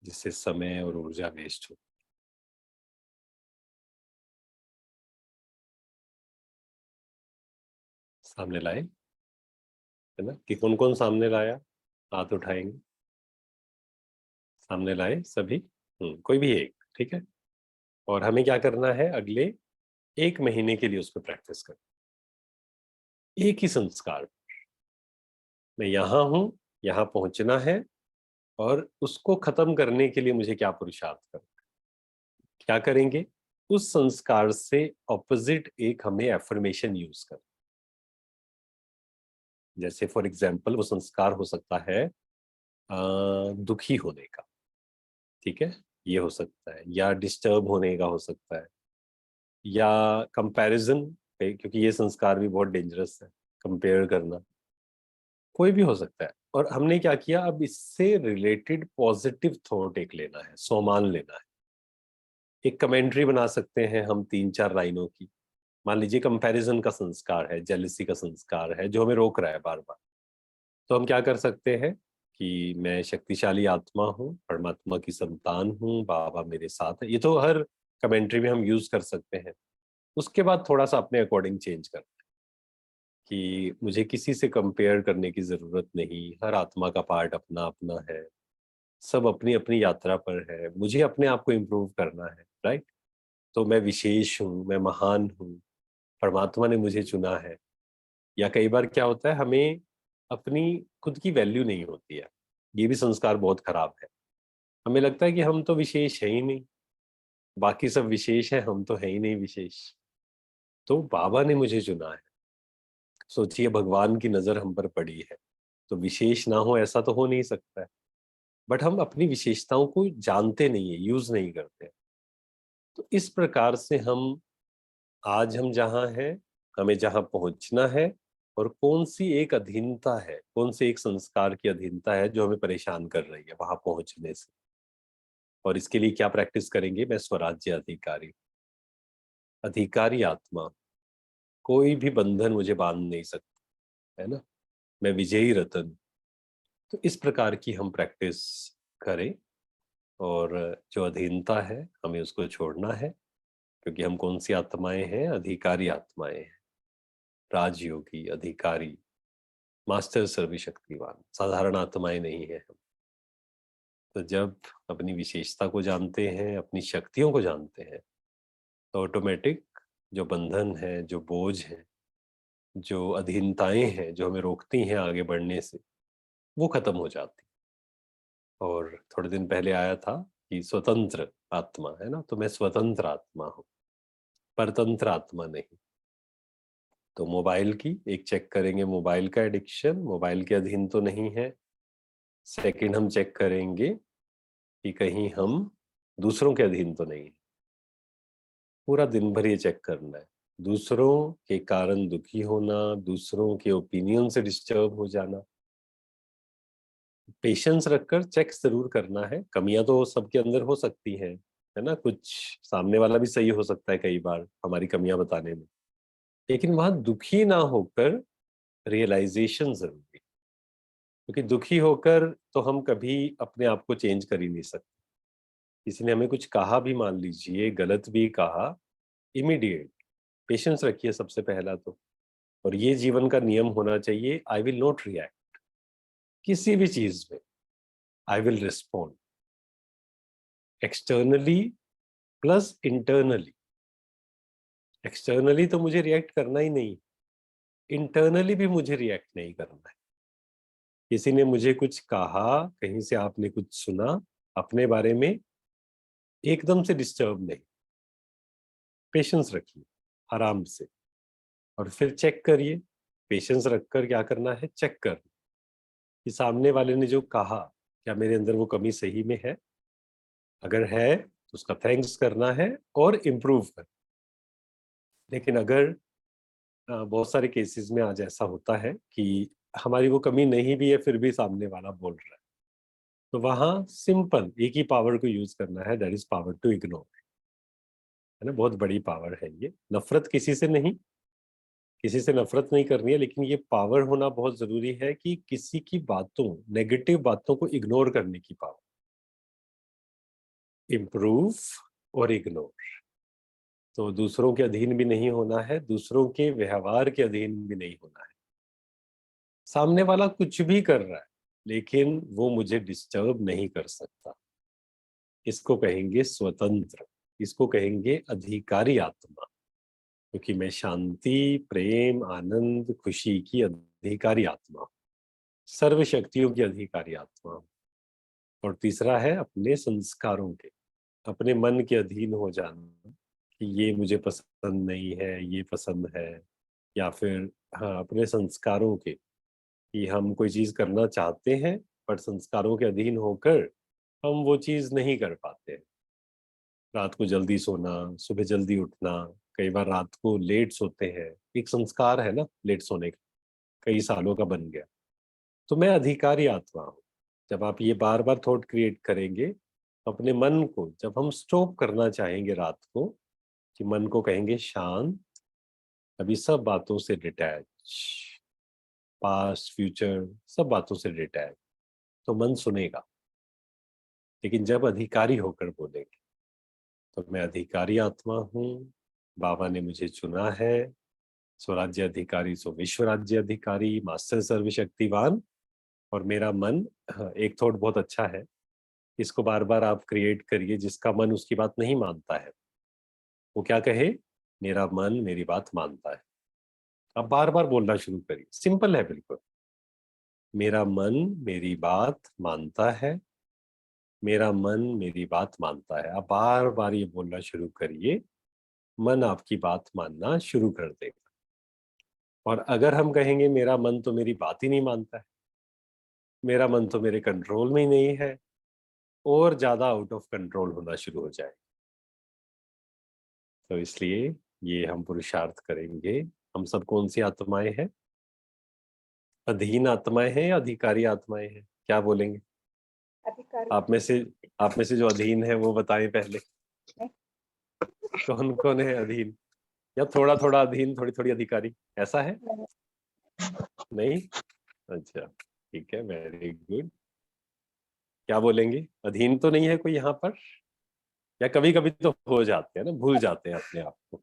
जिससे समय और ऊर्जा वेस्ट हो। सामने लाए, है ना, कि कौन कौन सामने लाया, हाथ उठाएंगे। सामने लाए सभी, कोई भी एक, ठीक है। और हमें क्या करना है, अगले 1 महीने के लिए उस पर प्रैक्टिस करना, एक ही संस्कार। मैं यहाँ हूँ, यहाँ पहुंचना है, और उसको खत्म करने के लिए मुझे क्या पुरुषार्थ करना, क्या करेंगे, उस संस्कार से ऑपोजिट एक हमें एफर्मेशन यूज कर। जैसे फॉर एग्जाम्पल वो संस्कार हो सकता है दुखी होने का, ठीक है, ये हो सकता है, या डिस्टर्ब होने का हो सकता है, या कंपैरिजन पे, क्योंकि ये संस्कार भी बहुत डेंजरस है, कंपेयर करना, कोई भी हो सकता है। और हमने क्या किया, अब इससे रिलेटेड पॉजिटिव थॉट एक लेना है, सोमान लेना है। एक कमेंट्री बना सकते हैं हम 3-4 लाइनों की। मान लीजिए कंपैरिजन का संस्कार है, जेलसी का संस्कार है जो हमें रोक रहा है बार बार। तो हम क्या कर सकते हैं कि मैं शक्तिशाली आत्मा हूँ, परमात्मा की संतान हूँ, बाबा मेरे साथ है, ये तो हर कमेंट्री में हम यूज कर सकते हैं। उसके बाद थोड़ा सा अपने अकॉर्डिंग चेंज कर कि मुझे किसी से कंपेयर करने की जरूरत नहीं, हर आत्मा का पार्ट अपना अपना है, सब अपनी अपनी यात्रा पर है, मुझे अपने आप को इम्प्रूव करना है, राइट। तो मैं विशेष हूँ, मैं महान हूँ, परमात्मा ने मुझे चुना है। या कई बार क्या होता है, हमें अपनी खुद की वैल्यू नहीं होती है, ये भी संस्कार बहुत खराब है। हमें लगता है कि हम तो विशेष है ही नहीं, बाकी सब विशेष है, हम तो है ही नहीं विशेष। तो बाबा ने मुझे चुना है, सोचिए भगवान की नजर हम पर पड़ी है, तो विशेष ना हो ऐसा तो हो नहीं सकता है। बट हम अपनी विशेषताओं को जानते नहीं है, यूज नहीं करते। तो इस प्रकार से आज हम जहाँ हैं, हमें जहाँ पहुंचना है, और कौन सी एक अधीनता है, कौन से एक संस्कार की अधीनता है जो हमें परेशान कर रही है वहां पहुंचने से। और इसके लिए क्या प्रैक्टिस करेंगे, मैं स्वराज्य अधिकारी, अधिकारी आत्मा, कोई भी बंधन मुझे बांध नहीं सकता, है ना, मैं विजयी रतन। तो इस प्रकार की हम प्रैक्टिस करें, और जो अधीनता है हमें उसको छोड़ना है, क्योंकि हम कौन सी आत्माएं हैं, अधिकारी आत्माएं हैं, राजयोगी, अधिकारी, मास्टर, सर्वशक्तिवान, साधारण आत्माएं नहीं है हम। तो जब अपनी विशेषता को जानते हैं, अपनी शक्तियों को जानते हैं, तो ऑटोमेटिक जो बंधन है, जो बोझ है, जो अधीनताएं हैं जो हमें रोकती हैं आगे बढ़ने से, वो खत्म हो जाती। और थोड़े दिन पहले आया था कि स्वतंत्र आत्मा, है ना, तो मैं स्वतंत्र आत्मा हूँ, परतंत्र आत्मा नहीं। तो मोबाइल की एक चेक करेंगे, मोबाइल का एडिक्शन, मोबाइल के अधीन तो नहीं है। सेकंड हम चेक करेंगे कि कहीं हम दूसरों के अधीन तो नहीं है। पूरा दिन भर ये चेक करना है, दूसरों के कारण दुखी होना, दूसरों के ओपिनियन से डिस्टर्ब हो जाना। पेशेंस रखकर चेक जरूर करना है, कमियां तो सबके अंदर हो सकती हैं, है ना, कुछ सामने वाला भी सही हो सकता है कई बार हमारी कमियां बताने में, लेकिन वहां दुखी ना होकर रियलाइजेशन जरूरी, क्योंकि दुखी होकर तो हम कभी अपने आप को चेंज कर ही नहीं सकते। किसी ने हमें कुछ कहा भी, मान लीजिए गलत भी कहा, इमीडिएट पेशेंस रखिए सबसे पहला तो। और ये जीवन का नियम होना चाहिए, आई विल नॉट रिएक्ट किसी भी चीज में, I will respond externally plus internally. Externally तो मुझे रिएक्ट करना ही नहीं, इंटरनली भी मुझे रिएक्ट नहीं करना है। किसी ने मुझे कुछ कहा, कहीं से आपने कुछ सुना अपने बारे में, एकदम से डिस्टर्ब नहीं, पेशेंस रखिए आराम से, और फिर चेक करिए। पेशेंस रखकर क्या करना है, चेक कर कि सामने वाले ने जो कहा, क्या मेरे अंदर वो कमी सही में है, अगर है तो उसका थैंक्स करना है और इम्प्रूव कर। लेकिन अगर बहुत सारे केसेस में आज ऐसा होता है कि हमारी वो कमी नहीं भी है, फिर भी सामने वाला बोल रहा है, तो वहां सिंपल एक ही पावर को यूज करना है, that is power to ignore, है ना। बहुत बड़ी पावर है ये, नफरत किसी से नहीं, किसी से नफरत नहीं करनी है, लेकिन ये पावर होना बहुत जरूरी है कि किसी की बातों, नेगेटिव बातों को इग्नोर करने की पावर, इम्प्रूव और इग्नोर। तो दूसरों के अधीन भी नहीं होना है, दूसरों के व्यवहार के अधीन भी नहीं होना है। सामने वाला कुछ भी कर रहा है, लेकिन वो मुझे डिस्टर्ब नहीं कर सकता। इसको कहेंगे स्वतंत्र, इसको कहेंगे अधिकारी आत्मा, क्योंकि मैं शांति, प्रेम, आनंद, खुशी की अधिकारी आत्मा हूं, सर्व शक्तियों की अधिकारी आत्मा हूं। और तीसरा है अपने संस्कारों के, अपने मन के अधीन हो जाना, कि ये मुझे पसंद नहीं है, ये पसंद है। या फिर हाँ, अपने संस्कारों के, कि हम कोई चीज करना चाहते हैं, पर संस्कारों के अधीन होकर हम वो चीज नहीं कर पाते हैं। रात को जल्दी सोना, सुबह जल्दी उठना, कई बार रात को लेट सोते हैं, एक संस्कार है ना लेट सोने का, कई सालों का बन गया। तो मैं अधिकारी आत्मा हूँ। जब आप ये बार बार थॉट क्रिएट करेंगे, अपने मन को जब हम स्टॉप करना चाहेंगे रात को, कि मन को कहेंगे शांत, अभी सब बातों से डिटैच, पास्ट, फ्यूचर, सब बातों से डेटा है, तो मन सुनेगा। लेकिन जब अधिकारी होकर बोलेंगे, तो मैं अधिकारी आत्मा हूँ, बाबा ने मुझे चुना है, स्वराज्य अधिकारी सो विश्व राज्य अधिकारी, मास्टर सर्वशक्तिवान, और मेरा मन, एक थॉट बहुत अच्छा है, इसको बार बार आप क्रिएट करिए। जिसका मन उसकी बात नहीं मानता है, वो क्या कहे, मेरा मन मेरी बात मानता है। आप बार बार बोलना शुरू करिए, सिंपल है बिल्कुल। मेरा मन मेरी बात मानता है, मेरा मन मेरी बात मानता है। आप बार बार ये बोलना शुरू करिए, मन आपकी बात मानना शुरू कर देगा। और अगर हम कहेंगे मेरा मन तो मेरी बात ही नहीं मानता है, मेरा मन तो मेरे कंट्रोल में ही नहीं है, और ज्यादा आउट ऑफ कंट्रोल होना शुरू हो जाए। तो इसलिए ये हम पुरुषार्थ करेंगे। हम सब कौन सी आत्माएं हैं? अधीन आत्माएं हैं या अधिकारी आत्माएं हैं? क्या बोलेंगे? अधिकारी। आप में से जो अधीन है वो बताएं पहले। कौन कौन है अधीन? या थोड़ा थोड़ा अधीन, थोड़ी थोड़ी अधिकारी, ऐसा है? नहीं? अच्छा, ठीक है, वेरी गुड। क्या बोलेंगे? अधीन तो नहीं है कोई यहाँ पर? या कभी कभी तो हो जाते हैं ना, भूल जाते हैं अपने आप को।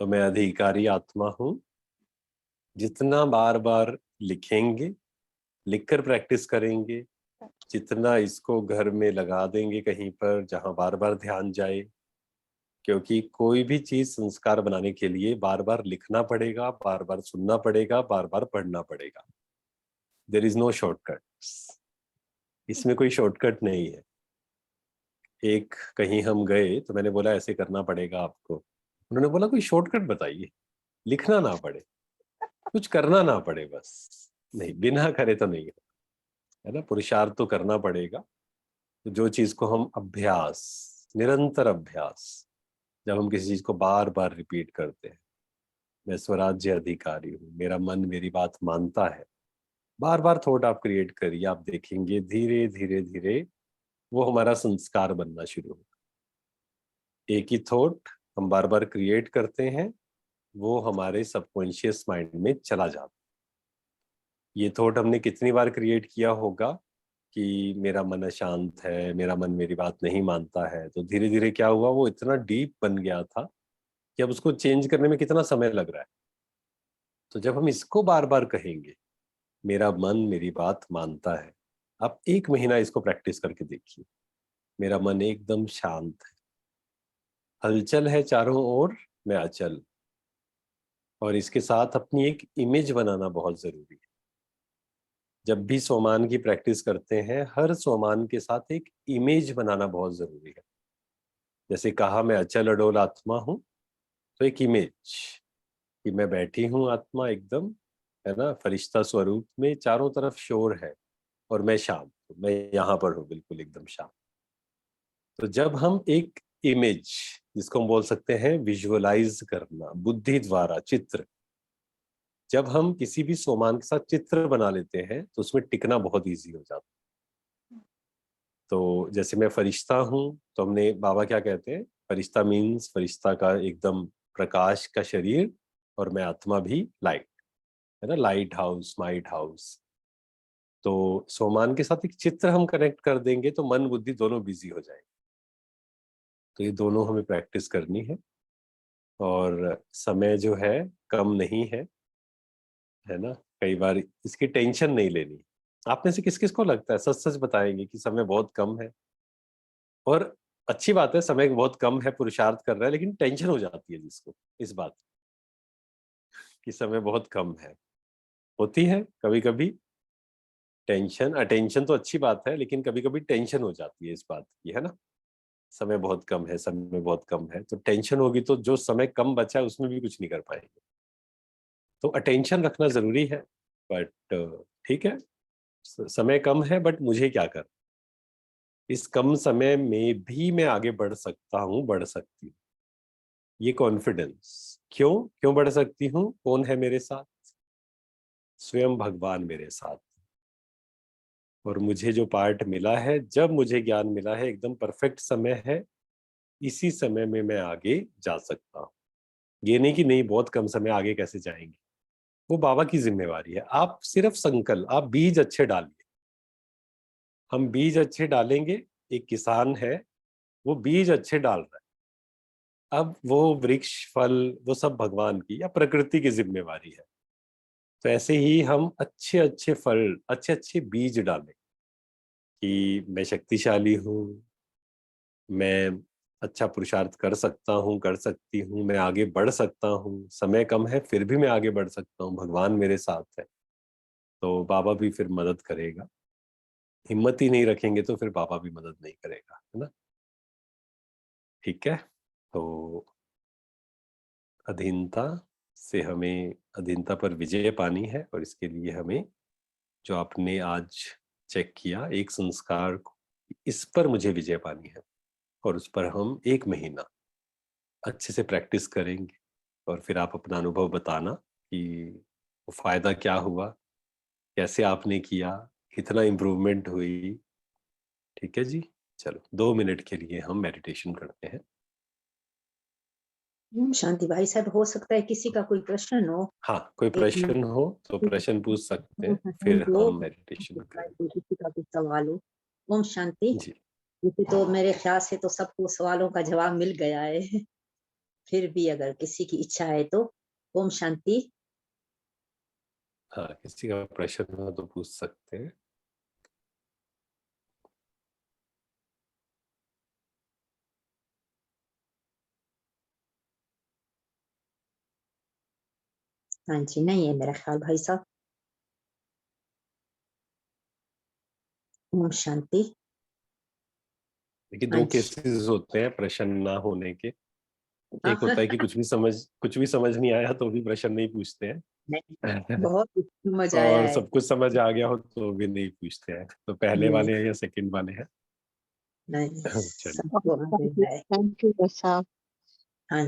तो मैं अधिकारी आत्मा हूं। जितना बार बार लिखेंगे, लिखकर प्रैक्टिस करेंगे, जितना इसको घर में लगा देंगे कहीं पर जहां बार बार ध्यान जाए, क्योंकि कोई भी चीज संस्कार बनाने के लिए बार बार लिखना पड़ेगा, बार बार सुनना पड़ेगा, बार बार पढ़ना पड़ेगा। देयर इज नो शॉर्टकट, इसमें कोई शॉर्टकट नहीं है। एक कहीं हम गए तो मैंने बोला ऐसे करना पड़ेगा आपको, उन्होंने बोला कोई शॉर्टकट बताइए, लिखना ना पड़े, कुछ करना ना पड़े, बस। नहीं, बिना करे तो नहीं है ना, पुरुषार्थ तो करना पड़ेगा। तो जो चीज को हम अभ्यास, निरंतर अभ्यास, जब हम किसी चीज को बार बार रिपीट करते हैं, मैं स्वराज्य अधिकारी हूँ, मेरा मन मेरी बात मानता है, बार बार थॉट आप क्रिएट करिए, आप देखेंगे धीरे धीरे धीरे वो हमारा संस्कार बनना शुरू होगा। एक ही थॉट हम बार बार क्रिएट करते हैं, वो हमारे सबकॉन्शियस माइंड में चला जाता है। ये थॉट हमने कितनी बार क्रिएट किया होगा कि मेरा मन अशांत है, मेरा मन मेरी बात नहीं मानता है, तो धीरे धीरे क्या हुआ, वो इतना डीप बन गया था कि अब उसको चेंज करने में कितना समय लग रहा है। तो जब हम इसको बार बार कहेंगे, मेरा मन मेरी बात मानता है, आप 1 महीना इसको प्रैक्टिस करके देखिए, मेरा मन एकदम शांत है, हलचल है चारों ओर, मैं अचल। और इसके साथ अपनी एक इमेज बनाना बहुत जरूरी है। जब भी सोमान की प्रैक्टिस करते हैं, हर सोमान के साथ एक इमेज बनाना बहुत जरूरी है। जैसे कहा मैं अचल अडोल आत्मा हूं, तो एक इमेज कि मैं बैठी हूं आत्मा एकदम, है ना, फरिश्ता स्वरूप में, चारों तरफ शोर है और मैं शांत हूं, मैं यहाँ पर हूँ बिल्कुल एकदम शांत। तो जब हम एक इमेज, जिसको हम बोल सकते हैं विजुअलाइज करना, बुद्धि द्वारा चित्र, जब हम किसी भी सोमान के साथ चित्र बना लेते हैं तो उसमें टिकना बहुत इजी हो जाता है। तो जैसे मैं फरिश्ता हूँ, तो हमने, बाबा क्या कहते हैं, फरिश्ता मीन्स फरिश्ता का एकदम प्रकाश का शरीर, और मैं आत्मा भी लाइट, है ना, लाइट हाउस, माइट हाउस। तो सोमान के साथ एक चित्र हम कनेक्ट कर देंगे तो मन बुद्धि दोनों बिजी हो जाएंगे। तो ये दोनों हमें प्रैक्टिस करनी है, और समय जो है कम नहीं है ना। कई बार इसकी टेंशन नहीं लेनी। आप में से किस किस को लगता है, सच सच बताएंगे, कि समय बहुत कम है? और अच्छी बात है, समय बहुत कम है, पुरुषार्थ कर रहा है, लेकिन टेंशन हो जाती है जिसको इस बात कि समय बहुत कम है, होती है कभी कभी टेंशन। अटेंशन तो अच्छी बात है, लेकिन कभी कभी टेंशन हो जाती है इस बात की, है ना, समय बहुत कम है, समय बहुत कम है, तो टेंशन होगी तो जो समय कम बचा है उसमें भी कुछ नहीं कर पाएंगे। तो अटेंशन रखना जरूरी है, बट ठीक है, समय कम है, बट मुझे क्या कर, इस कम समय में भी मैं आगे बढ़ सकता हूँ, बढ़ सकती हूँ। ये कॉन्फिडेंस, क्यों क्यों बढ़ सकती हूँ? कौन है मेरे साथ? स्वयं भगवान मेरे साथ। और मुझे जो पार्ट मिला है, जब मुझे ज्ञान मिला है, एकदम परफेक्ट समय है, इसी समय में मैं आगे जा सकता हूँ। ये नहीं कि नहीं बहुत कम समय आगे कैसे जाएंगे, वो बाबा की जिम्मेवारी है। आप सिर्फ संकल्प, आप बीज अच्छे डालिए। हम बीज अच्छे डालेंगे, एक किसान है वो बीज अच्छे डाल रहा है, अब वो वृक्ष फल वो सब भगवान की या प्रकृति की जिम्मेवारी है। तो ऐसे ही हम अच्छे अच्छे फल, अच्छे अच्छे बीज डालें कि मैं शक्तिशाली हूँ, मैं अच्छा पुरुषार्थ कर सकता हूँ, कर सकती हूँ, मैं आगे बढ़ सकता हूँ, समय कम है फिर भी मैं आगे बढ़ सकता हूँ, भगवान मेरे साथ है। तो बाबा भी फिर मदद करेगा। हिम्मत ही नहीं रखेंगे तो फिर बाबा भी मदद नहीं करेगा, है ना। ठीक है। तो अधीनता से हमें, अधीनता पर विजय पानी है, और इसके लिए हमें जो आपने आज चेक किया एक संस्कार को, इस पर मुझे विजय पानी है, और उस पर हम 1 महीना अच्छे से प्रैक्टिस करेंगे, और फिर आप अपना अनुभव बताना कि वो फायदा क्या हुआ, कैसे आपने किया, कितना इम्प्रूवमेंट हुई। ठीक है जी। चलो 2 मिनट के लिए हम मेडिटेशन करते हैं। शांति भाई साहब, हो सकता है किसी का कोई प्रश्न हो। हाँ, कोई एक मिनट, प्रश्न हो तो प्रश्न पूछ सकते हैं, फिर दो हम मेडिटेशन करेंगे। किसी का कुछ सवाल हो। ओम शांति। जी। वैसे तो मेरे ख्याल से तो सबको सवालों का जवाब मिल गया है। फिर भी अगर किसी की इच्छा है तो ओम शांति। हाँ, किसी का प्रश्न हो तो पूछ सकते हैं। हाँ जी, नहीं है मेरा ख्याल भाई साहब। ओम शांति। देखिए, हाँ 2 जी। केसेस होते हैं प्रश्न ना होने के। एक होता है कि नहीं, कुछ भी समझ नहीं आया तो भी प्रश्न नहीं पूछते हैं। बहुत कुछ समझ आया और है। सब कुछ समझ आ गया हो तो भी नहीं पूछते हैं। तो पहले नहीं, वाले हैं या सेकंड वाले हैं? नहीं, चलिए, सबको आ गया है। थैंक यू साहब। हाँ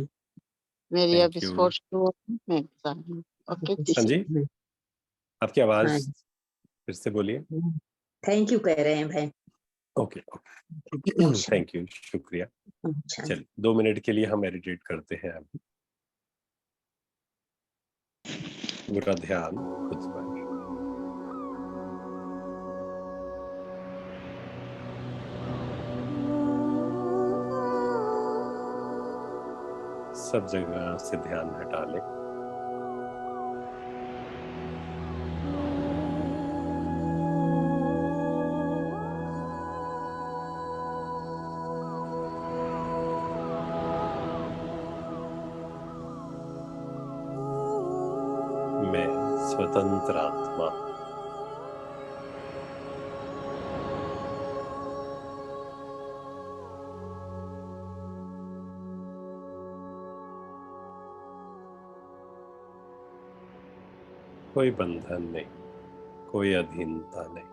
मेरी थैंक अभी यू। स्पोर्ट्स शुरू होगी, मैं एग्जाम हूँ। ओके हाँ जी। जी, आपकी आवाज हाँ, फिर से बोलिए। थैंक यू कह रहे हैं भाई। ओके ओके, थैंक यू, शुक्रिया। शांति। चलिए 2 मिनट के लिए हम मेडिटेट करते हैं अभी। पूरा ध्यान खुद पर। सब जगह से ध्यान हटा लें। मैं स्वतंत्र आत्मा हूं। कोई बंधन नहीं, कोई अधीनता नहीं।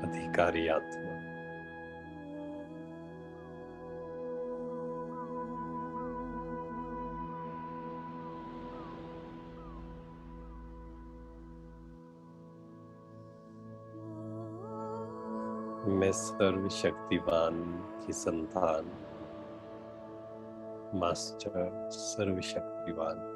अधिकारी आत्मा। मैं सर्वशक्तिवान की संतान, मास्टर सर्वशक्तिवान।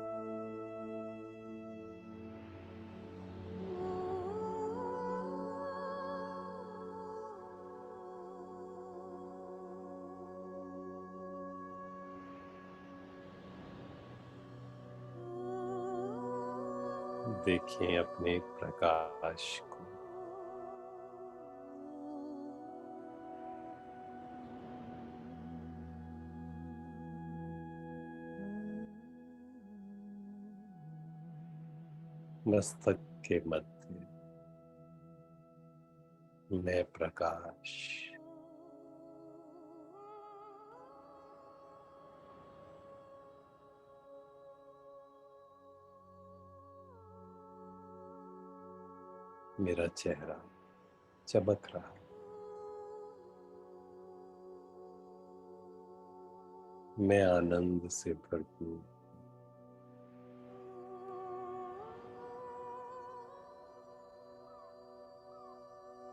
देखें अपने प्रकाश को। मस्तक के मध्य मैं प्रकाश। मेरा चेहरा चमक रहा है। मैं आनंद से भरपूर।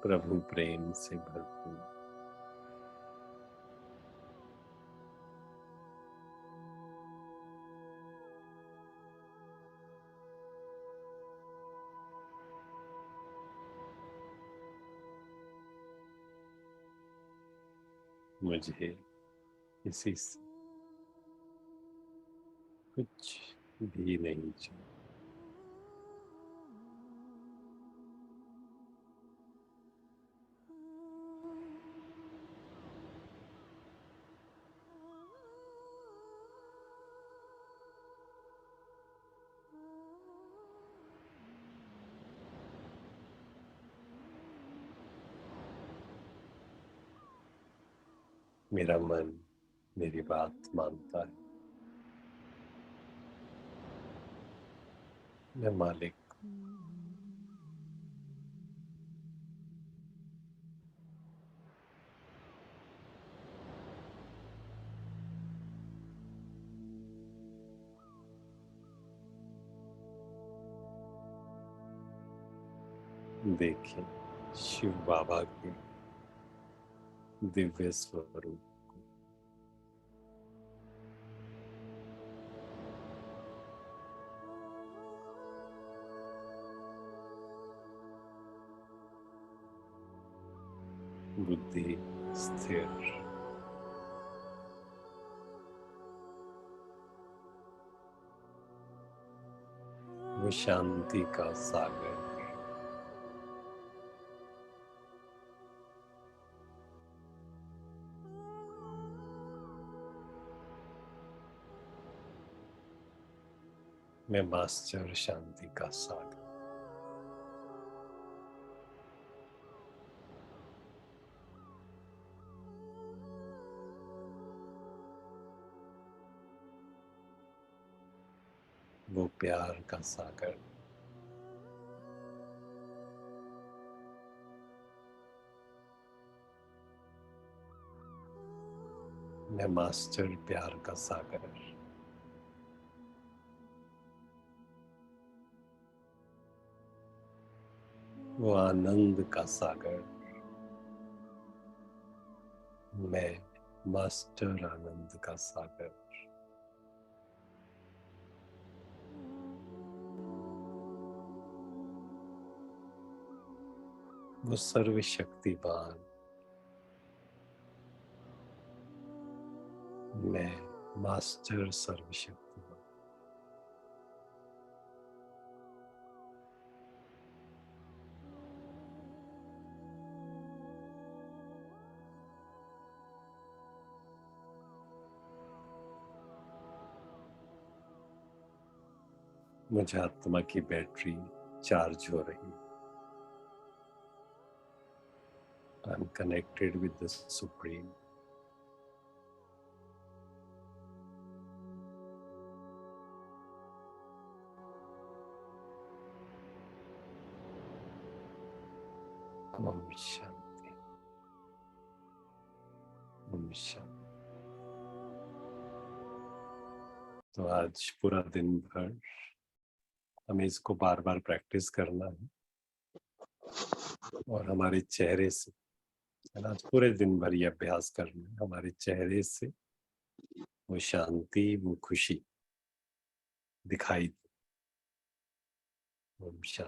प्रभु प्रेम से भरपूर। मुझे किसी से कुछ भी नहीं चाहिए। मेरा मन मेरी बात मानता है। मैं मालिक देखें शिव बाबा के दिव्य स्वरूप। बुद्धि स्थिर, वो शांति का सागर। मैं मास्टर शांति का सागर। वो प्यार का सागर। मैं मास्टर प्यार का सागर। वो आनंद का सागर। मैं मास्टर आनंद का सागर। वो सर्वशक्तिवान। मैं मास्टर सर्वशक्तिवान। मुझे आत्मा की बैटरी चार्ज हो रही। I am connected with the supreme. ओम शांति। ओम शांति। तो आज पूरा दिन भर हमें इसको बार बार प्रैक्टिस करना है और हमारे चेहरे से, आज पूरे दिन भर ये अभ्यास करना है। हमारे चेहरे से वो शांति, वो खुशी दिखाई दे। ओम शांति।